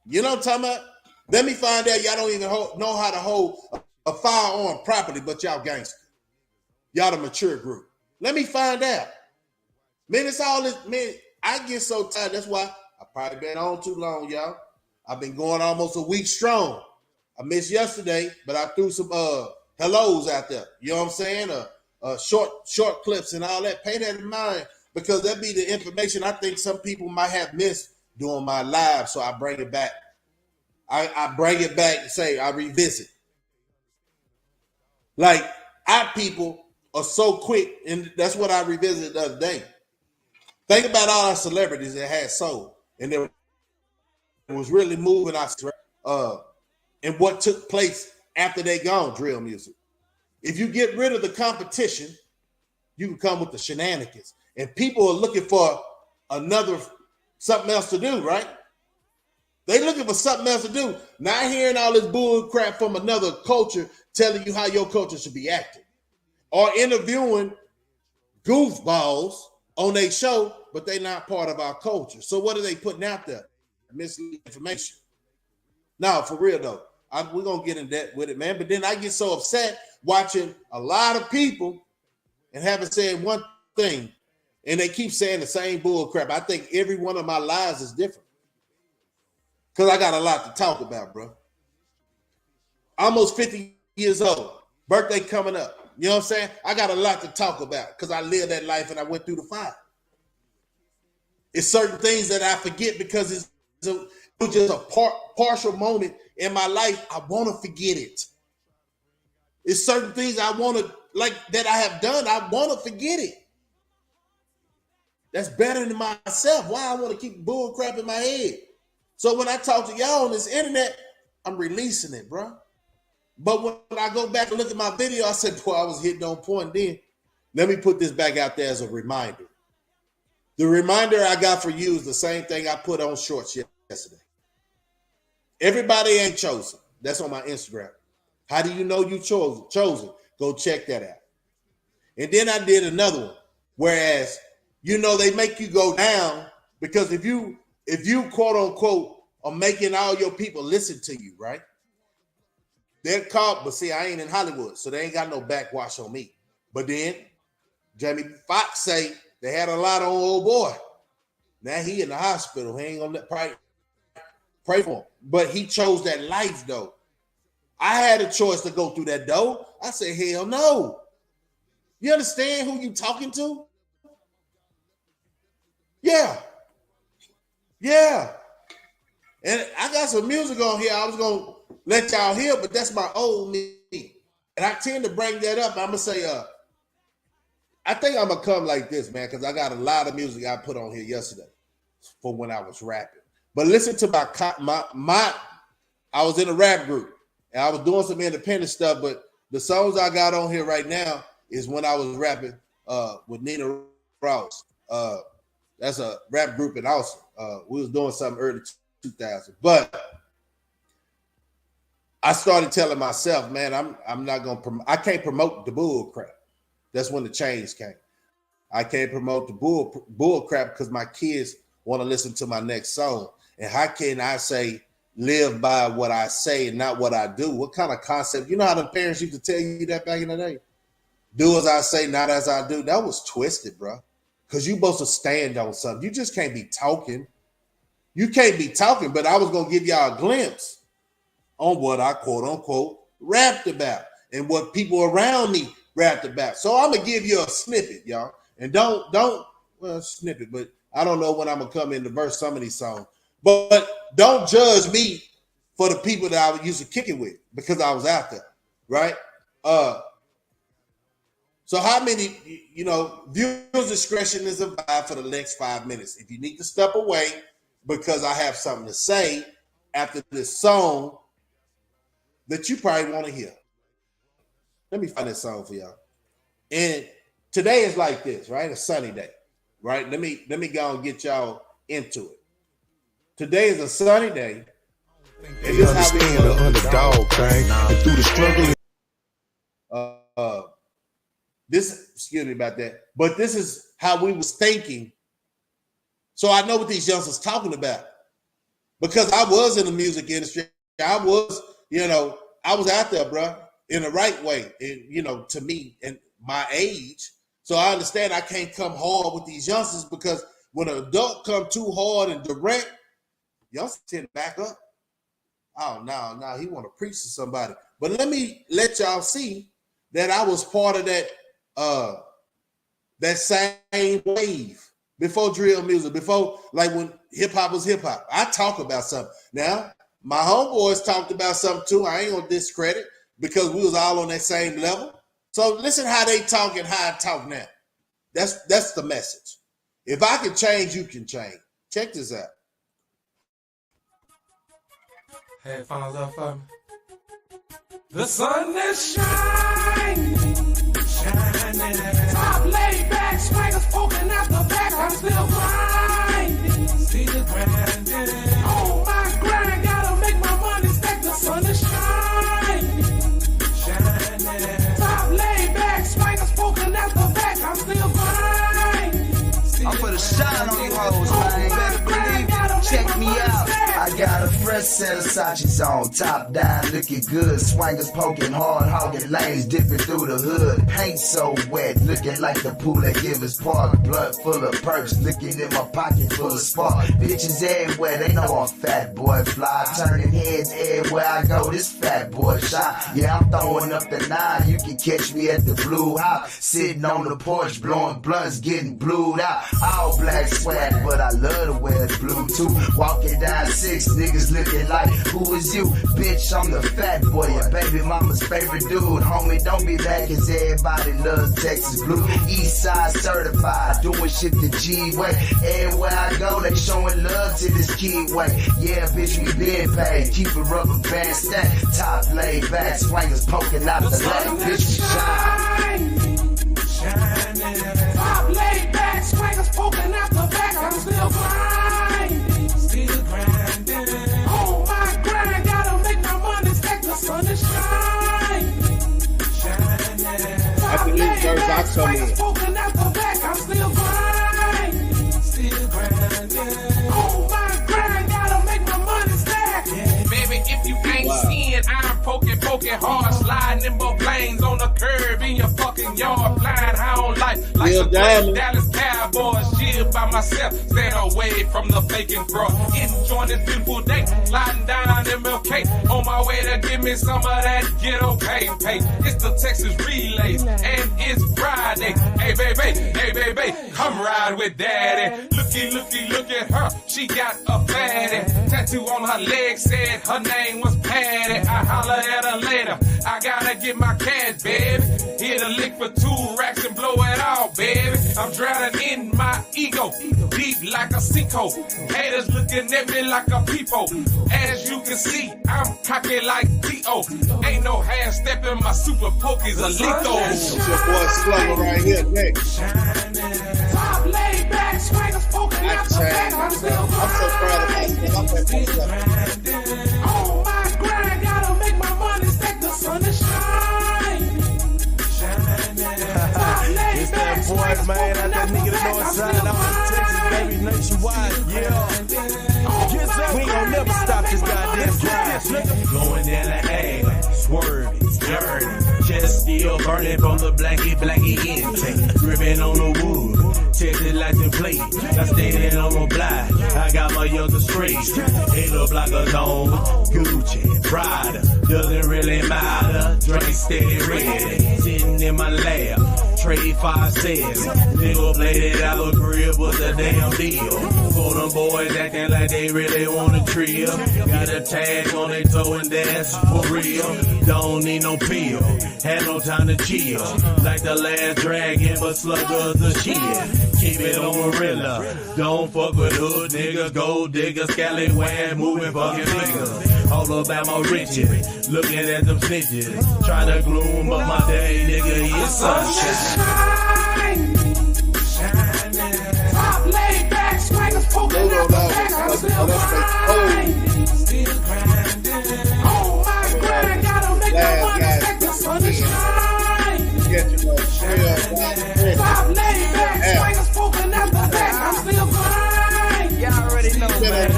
You know what I'm talking about? Let me find out y'all don't even know how to hold a firearm properly, but y'all gangster. Y'all the mature group. Let me find out. Man, it's all this, man, I get so tired. That's why I probably been on too long, y'all. I've been going almost a week strong. I missed yesterday, but I threw some hellos out there. You know what I'm saying? Short clips and all that. Pay that in mind, because that be the information I think some people might have missed during my live, so I bring it back. I bring it back and say I revisit. Like, our people are so quick, and that's what I revisited the other day. Think about all our celebrities that had soul, and they was really moving our and what took place after they gone, drill music. If you get rid of the competition, you can come with the shenanigans. And people are looking for something else to do, right? They looking for something else to do. Not hearing all this bull crap from another culture telling you how your culture should be acting. Or interviewing goofballs on their show, but they're not part of our culture. So what are they putting out there? Misleading information. Now, for real though, we're going to get in that with it, man. But then I get so upset watching a lot of people and having said one thing. And they keep saying the same bull crap. I think every one of my lives is different. Because I got a lot to talk about, bro. Almost 50 years old. Birthday coming up. You know what I'm saying? I got a lot to talk about because I lived that life and I went through the fire. It's certain things that I forget because it was just a partial moment in my life. I want to forget it. It's certain things I want to, like, that I have done. I want to forget it. That's better than myself. Why I want to keep bull crap in my head? So when I talk to y'all on this internet, I'm releasing it, bro. But when I go back and look at my video, I said, boy, I was hitting on point then. Let me put this back out there as a reminder. The reminder I got for you is the same thing I put on shorts yesterday. Everybody ain't chosen. That's on my Instagram. How do you know you chosen? Go check that out. And then I did another one. Whereas, you know, they make you go down because if you quote unquote are making all your people listen to you, right? They're called, but see, I ain't in Hollywood, so they ain't got no backwash on me. But then Jamie Foxx say they had a lot on old boy. Now he in the hospital. He ain't gonna pray for him. But he chose that life though. I had a choice to go through that door. I said, hell no. You understand who you talking to? Yeah. Yeah. And I got some music on here I was going to let y'all hear, but that's my old me. And I tend to bring that up. I'm going to say, I think I'm going to come like this, man, because I got a lot of music I put on here yesterday for when I was rapping. But listen to my I was in a rap group, and I was doing some independent stuff, but the songs I got on here right now is when I was rapping with Nina Ross. That's a rap group in Austin. We was doing something early 2000, but I started telling myself, man, I'm not gonna I can't promote the bull crap. That's when the change came. I can't promote the bull crap because my kids want to listen to my next song. And how can I say live by what I say and not what I do? What kind of concept? You know how the parents used to tell you that back in the day? Do as I say, not as I do. That was twisted, bro. Because you're supposed to stand on something. You just can't be talking. You can't be talking, but I was going to give y'all a glimpse on what I quote unquote rapped about and what people around me rapped about. So I'm going to give you a snippet, y'all. And don't snippet, but I don't know when I'm going to come in to verse some of these songs. But don't judge me for the people that I used to kick it with because I was out there, right? So how many, viewers' discretion is advised for the next 5 minutes. If you need to step away because I have something to say after this song that you probably want to hear. Let me find this song for y'all. And today is like this, right? A sunny day, right? Let me go and get y'all into it. Today is a sunny day. And this understand the underdog thing. And through the struggle. Excuse me about that, but this is how we was thinking. So I know what these youngsters talking about because I was in the music industry. I was, I was out there, bro, in the right way, and to me and my age. So I understand I can't come hard with these youngsters because when an adult come too hard and direct, youngsters tend to back up. Oh, no, he want to preach to somebody. But let me let y'all see that I was part of that same wave before drill music, before like when hip hop was hip hop. I talk about something. Now, my homeboys talked about something too. I ain't gonna discredit because we was all on that same level. So listen how they talk and how I talk now. That's the message. If I can change, you can change. Check this out. Headphones up for me. The sun is shining. Top laid back, swingers poking out the back. I'm still grinding. See the grinding. Oh my grind, gotta make my money stack. The sun is shining. Top laid back, swingers poking out the back. I'm still grinding. I'm for the shine on you hoes, man. Better believe it. Check me out. I got a fresh set of Sachi's on, top down, looking good. Swangers poking hard, hogging lanes, dipping through the hood. Paint so wet, looking like the pool that give us park. Blood full of perks, looking in my pocket full of spark. Bitches everywhere, they know I'm fat boy fly. Turning heads everywhere I go, this fat boy shot. Yeah, I'm throwing up the 9, you can catch me at the Blue House. Sitting on the porch, blowing blunts, getting blued out. All black swag, but I love to wear the blue too. Walking down 6, niggas looking like, who is you? Bitch, I'm the fat boy, your baby mama's favorite dude. Homie, don't be mad cause everybody loves Texas blue. East side certified, doing shit the G way. Everywhere I go, they showing love to this kid way. Yeah, bitch, we been paid. Keep a rubber band stacked. Top laid back, swingers poking out the leg. Bitch, we shine. Top laid back, swingers poking out the back. I'm still grinding. Still grinding. Oh my grind, gotta make my money stack. The sun is shining. After this verse, I come in. Poking out the back. I'm still grinding. Still grinding. Oh my grind, gotta make my money stack. Baby, if you ain't seeing, I'm poking hard, sliding in both lanes on the curb in your fucking yard, flying high on life like the Dallas Cowboys. Chill by myself, stay away from the faking fraud. Enjoying this beautiful day, sliding down MLK, on my way to give me some of that ghetto pay. It's the Texas Relays, and it's Friday. Hey baby, come ride with daddy. Look at her, she got a fatty. Tattoo on her leg said her name was Patty. I holler at her later, I gotta get my cash, baby. Hit a lick for 2 racks and blow it all, baby. I'm drowning in my ego, deep like a sinkhole. Haters looking at me like a peephole. As you can see, I'm cocky like T.O. Ain't no half stepping, my super pokies are lethal. It's your boy Slugga right here next. Top laid back, swingers poking out the back. I'm still grinding. I'm so proud of myself. I'm that Oh my grind, gotta make my money stack. The sun is shining. It's that boy, man. I that nigga that north side out in Texas, baby, nationwide. Yeah. We ain't gonna never stop this goddamn grind. Going down the alley, swerving, dirty. Chest still burning from the blackie intake. Gripping on the wood, tested like the plate. I stayed on the block, I got my younger straight. It look like a dome, Gucci, Prada, doesn't really matter. Drink steady ready, sitting in my lab. Trade 5 cents, nigga played it out the grill, was a damn deal. For them boys acting like they really want a trill. Got a tag on their toe and that's for real. Don't need no pill, had no time to chill. Like the last dragon, but Slugga's the shit. Keep it on Marilla, don't fuck with hood niggas, gold diggers, scallywag, moving fucking niggas. All about my riches, looking at them snitches. Trying to gloom up my day, nigga, it's sunshine. Top laid back, swingers poking out the back. I'm still grinding. Oh my grind, gotta make my money stack. The sun is shining. Top laid back, swingers poking out the back. I'm still grinding. Y'all already know, man.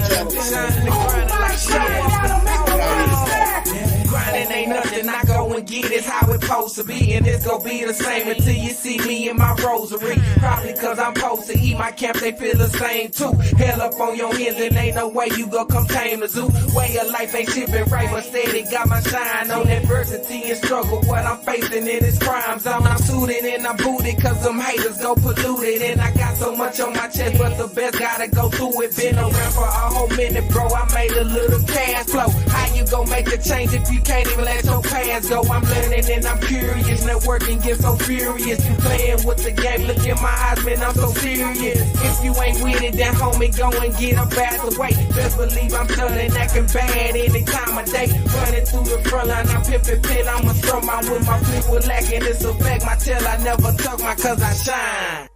Shining and grinding like shit. Gotta make my money stack. Grinding ain't nothing, I go and get it how it supposed to be. And it's gonna be the same until you see me in my rosary. Probably cause I'm supposed to eat my camp, they feel the same too. Hell up on your hands and ain't no way you gon' come tame the zoo. Way of life ain't shipping right, but steady got my shine on adversity and struggle. What I'm facing in this crime zone. I'm suited and I'm booted cause them haters go polluted. And I got so much on my chest, but the best gotta go through it. Been around for a whole minute, bro, I made a little cash flow. How you gon' make a change if you can't even let your past go? I'm learning and I'm curious, networking get so furious. You playing with the game, look in my eyes, man, I'm so serious. If you ain't with it, then homie, go and get up out the way. Best believe I'm done and acting bad any time of day. Running through the front line, I'm pimping pin, I'm a throw my with my flip with lacking. It's a fact, my tail, I never tuck my cause I shine.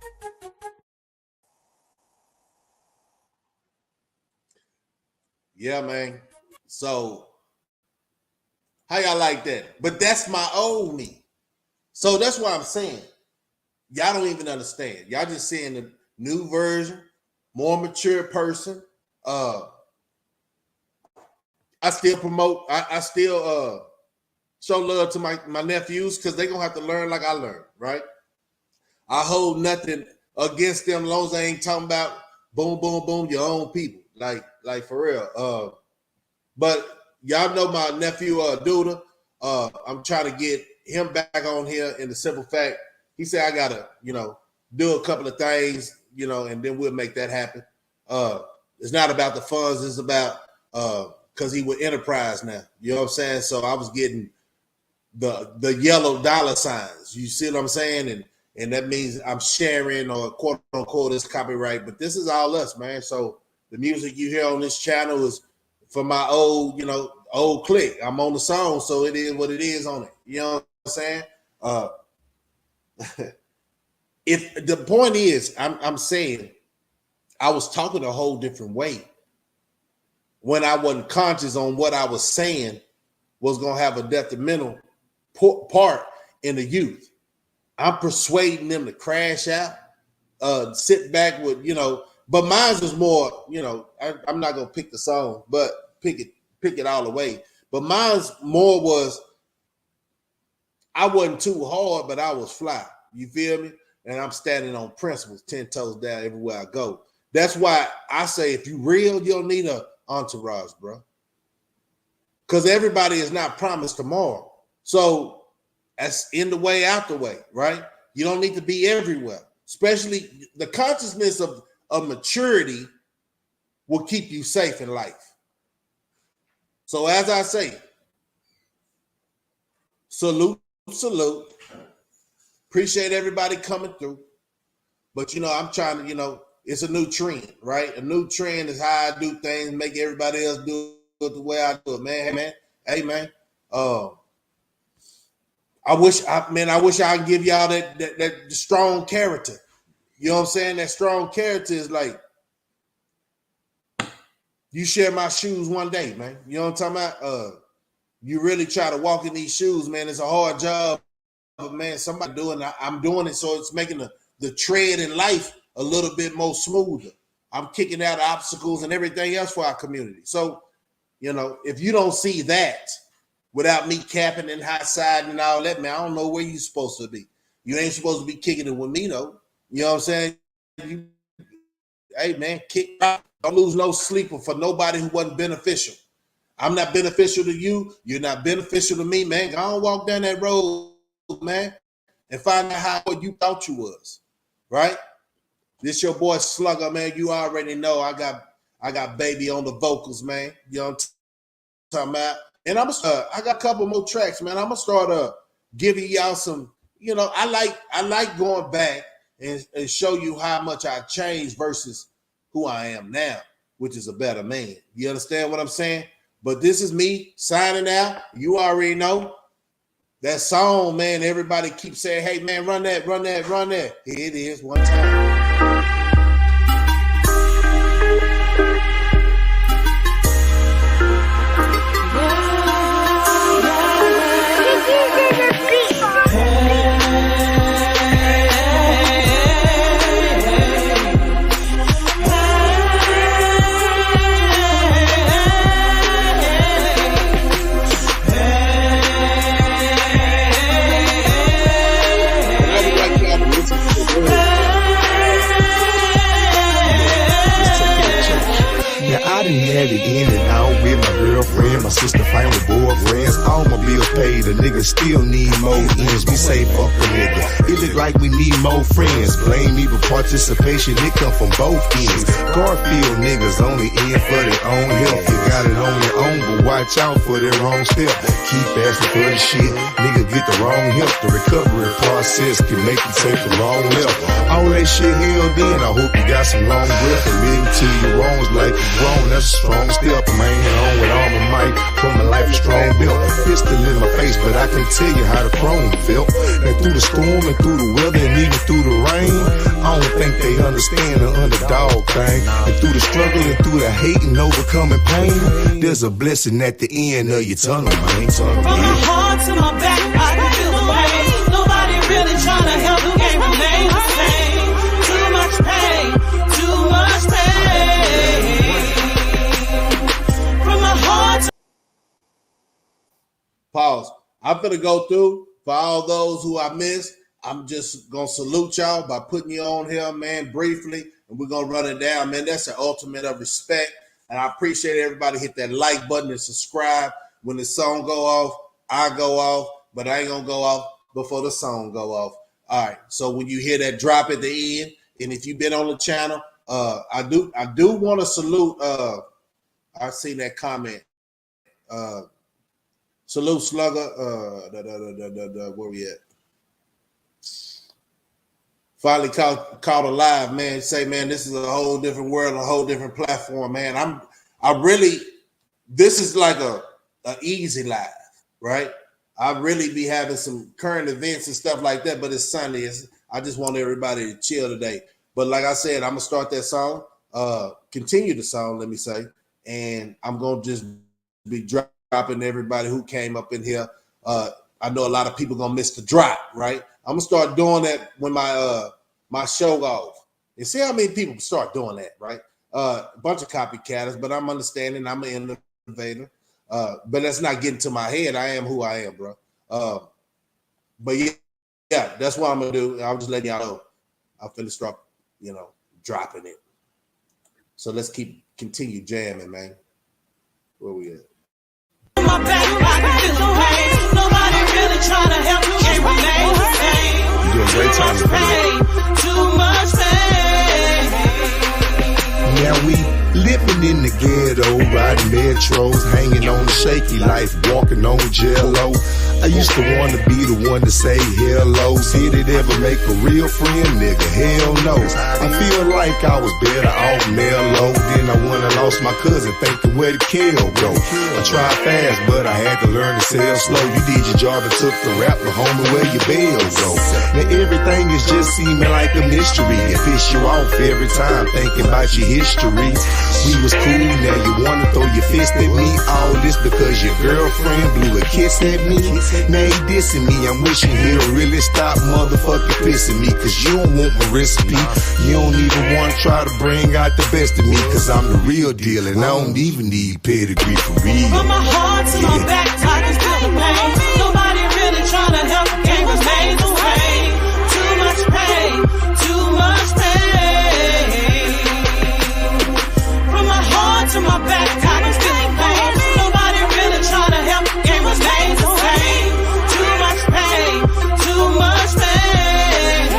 Yeah, man. So, how y'all like that? But that's my old me. So that's what I'm saying. Y'all don't even understand. Y'all just seeing the new version, more mature person. I still promote. I still show love to my nephews because they're gonna have to learn like I learned, right? I hold nothing against them as long as I ain't talking about boom, boom, boom, your own people. Like for real. But y'all know my nephew Duda. I'm trying to get him back on here in the simple fact. He said I gotta, do a couple of things, and then we'll make that happen. It's not about the funds, it's about because he with Enterprise now. You know what I'm saying? So I was getting the yellow dollar signs. You see what I'm saying? And that means I'm sharing or quote unquote is copyright. But this is all us, man. So the music you hear on this channel is for my old clique. I'm on the song, so it is what it is on it. You know what I'm saying? If the point is, I'm saying I was talking a whole different way when I wasn't conscious on what I was saying was gonna have a detrimental part in the youth. I'm persuading them to crash out, sit back with, but mine was more, I'm not gonna pick the song, but pick it all the way. But mine's more was I wasn't too hard, but I was fly. You feel me? And I'm standing on principles, 10 toes down everywhere I go. That's why I say if you real, you don't need an entourage, bro. Because everybody is not promised tomorrow. So that's in the way, out the way, right? You don't need to be everywhere. Especially the consciousness of maturity will keep you safe in life. So as I say, salute. Appreciate everybody coming through. But, I'm trying to, it's a new trend, right? A new trend is how I do things, make everybody else do it the way I do it, man. Hey, man. I wish I could give y'all that strong character. You know what I'm saying? That strong character is like, you share my shoes one day, man. You know what I'm talking about? You really try to walk in these shoes, man. It's a hard job, but man, somebody doing it. I'm doing it, so it's making the tread in life a little bit more smoother. I'm kicking out obstacles and everything else for our community. So, if you don't see that without me capping and high siding and all that, man, I don't know where you're supposed to be. You ain't supposed to be kicking it with me, though. You know what I'm saying? Hey, man, kick out. Don't lose no sleeper for nobody who wasn't beneficial. I'm not beneficial to you. You're not beneficial to me, man. Go on, walk down that road, man, and find out how you thought you was, right? This your boy Slugga, man. You already know I got baby on the vocals, man. You know what I'm talking about? And I got a couple more tracks, man. I'm gonna start giving y'all some. I like going back and show you how much I changed versus who I am now, which is a better man. You understand what I'm saying? But this is me signing out. You already know that song, man. Everybody keeps saying, hey, man, run that. Here it is one time. Had it in and out with my girlfriend, my sister fighting with boyfriends. All my bills paid, the nigga still need more ends. We say fuck the nigga. It look like we need more friends. Blame me for participation, it come from both ends. Garfield niggas only in for their own health. You got it on your own, but watch out for their wrong step. Keep asking for the shit, nigga get the wrong help. The recovery process can make you take the wrong left. All that shit held in, I hope you got some long breath. Admitting to your wrongs like you wrong, that's a strong step. I'm hanging on with all my might, put my life a strong built. Pistol in my face, but I can tell you how the chrome felt. And through the storm and through the weather and even through the rain, I don't think they understand the underdog thing. And through the struggle and through the hate and overcoming pain, there's a blessing at the end of your tunnel, man. From my heart to my back, I can feel the pain. Nobody really trying to help the game remain the same. Too much pain, too much pain. From my heart to gonna go through for all those who I missed. I'm just gonna salute y'all by putting you on here, man, briefly, and we're gonna run it down, man. That's the ultimate of respect, and I appreciate everybody hit that like button and subscribe. When the song go off, I go off, but I ain't gonna go off before the song go off. All right. So when you hear that drop at the end, and if you've been on the channel, I do want to salute. I seen that comment. Salute Slugga. Where we at? Finally caught alive, man. Say, man, this is a whole different world, a whole different platform, man. This is like a easy live, right? I really be having some current events and stuff like that, but it's Sunday. I just want everybody to chill today. But like I said, I'm gonna start that song, continue the song, let me say, and I'm gonna just be dropping everybody who came up in here. I know a lot of people gonna miss the drop, right? I'm gonna start doing that when my show goes. You see how many people start doing that, right? A bunch of copycatters, but I'm understanding. I'm an innovator. But that's not getting to my head. I am who I am, bro. But yeah, that's what I'm gonna do. I'll just let y'all know. I'm finna start, dropping it. So let's continue jamming, man. Where we at? My back, I can feel the pain. Nobody really trying to help me. Can't remain the same. You doing great time. Too much pain. Now we living in the ghetto, riding metros, hanging on the shaky life, walking on jello. I used to want to be the one to say hello. Did it ever make a real friend, nigga? Hell no. I feel like I was better off mellow. Then I went and lost my cousin, thinking where the kill go. I tried fast, but I had to learn to sell slow. You did your job and took the rap, but homie, where your bells go? Now everything is just seeming like a mystery. It piss you off every time thinking about your history. We was cool, now you wanna throw your fist at me. All this because your girlfriend blew a kiss at me. Now he dissing me, I'm wishing he'll really stop motherfucking pissing me. Cause you don't want my recipe. You don't even wanna try to bring out the best of me. Cause I'm the real deal and I don't even need pedigree for real. From my heart to my back, I can feel the pain. Nobody really trying to help, can't remain the same. Too much pain, too much pain. From my heart to my back, I can feel the pain. Nobody really trying to help, can't remain the same. Too much pain, too much pain.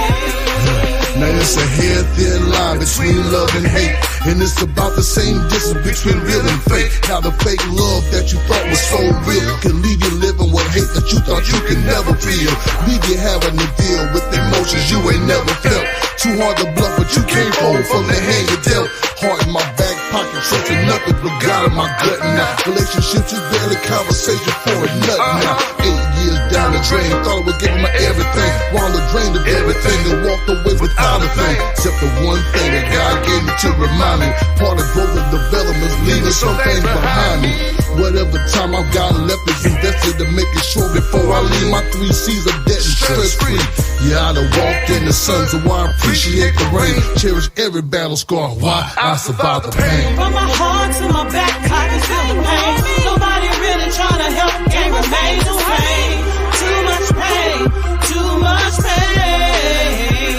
Now it's a hair thin line between love and hate. And it's about the same distance between real and fake. How the fake love that you thought was so real can leave you living with hate that you thought you could never feel. Leave you having to deal with emotions you ain't never felt. Too hard to bluff, but you can't hold from the hand you dealt. Heart in my back pocket, trusting nothing but God in my gut now. Relationships is barely conversation for a nut now. 8 years down the drain, thought I was giving my everything. While I drained of everything and walked away without a thing. Except the one thing that God gave me to remind me. Part of growth and development, leaving some things behind me. Whatever time I've got left is invested to making sure before I leave my 3 C's of debt and stress free. Yeah, I done walked in the sun, so I appreciate the rain. Cherish every battle scar, why I survived the pain. From my heart to my back, I can feel the pain. Nobody really trying to help, can't remain the same. Too much pain, too much pain.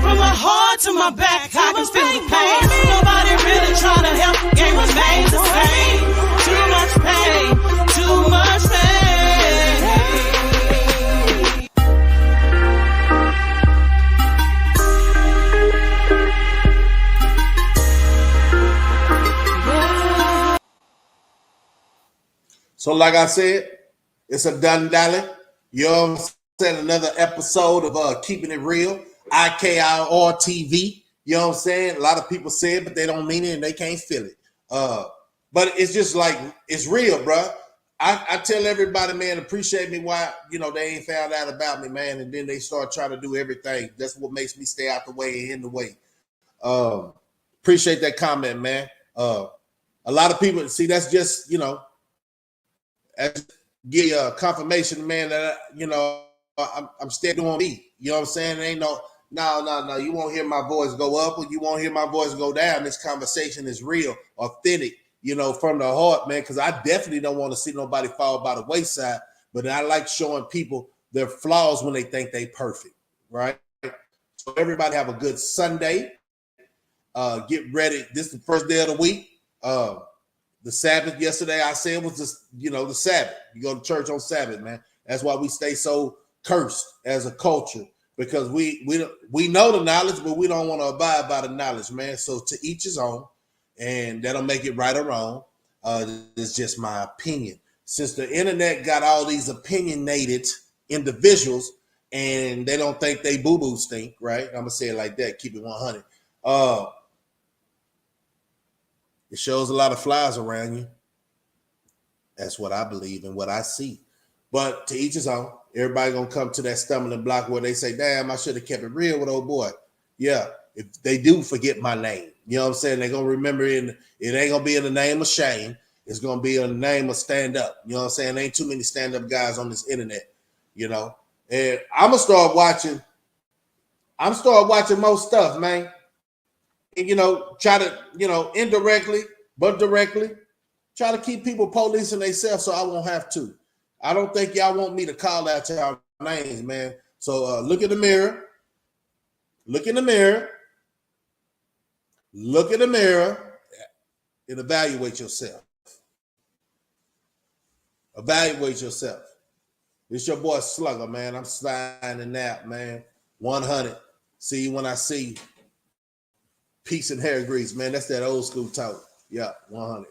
From my heart to my back, I can feel the pain. Nobody really trying to help, can't remain the same. Too much pain, too much pain. So like I said, it's a done dally. You know what I'm saying? Another episode of Keeping It Real, IKIR TV. You know what I'm saying? A lot of people say it, but they don't mean it and they can't feel it. But it's just like, it's real, bro. I tell everybody, man, appreciate me why, they ain't found out about me, man. And then they start trying to do everything. That's what makes me stay out the way and in the way. Appreciate that comment, man. A lot of people, see, that's just, give you a confirmation, man, that, I'm still doing me. You know what I'm saying? Ain't no, you won't hear my voice go up or you won't hear my voice go down. This conversation is real, authentic. from the heart, man, because I definitely don't want to see nobody fall by the wayside. But I like showing people their flaws when they think they perfect, right? So everybody have a good Sunday. Get ready. This is the first day of the week. The Sabbath yesterday, I said was just, the Sabbath. You go to church on Sabbath, man. That's why we stay so cursed as a culture, because we know the knowledge, but we don't want to abide by the knowledge, man. So to each his own, and that'll make it right or wrong. It's just my opinion. Since the internet got all these opinionated individuals and they don't think they boo-boo stink, right? I'm gonna say it like that, keep it 100. It shows a lot of flies around you. That's what I believe and what I see. But to each his own. Everybody gonna come to that stumbling block where they say, damn, I should have kept it real with old boy. Yeah, if they do forget my name, you know what I'm saying? They're gonna remember it ain't gonna be in the name of shame. It's gonna be in the name of stand up. You know what I'm saying? There ain't too many stand-up guys on this internet, And I'm gonna start watching more stuff, man. And, try to, indirectly, but directly, try to keep people policing themselves so I won't have to. I don't think y'all want me to call out y'all names, man. So look in the mirror. Look in the mirror. Look in the mirror and evaluate yourself. Evaluate yourself. It's your boy Slugga, man. I'm signing out, man. 100. See you when I see you. Peace and hair grease, man. That's that old school talk. Yeah, 100.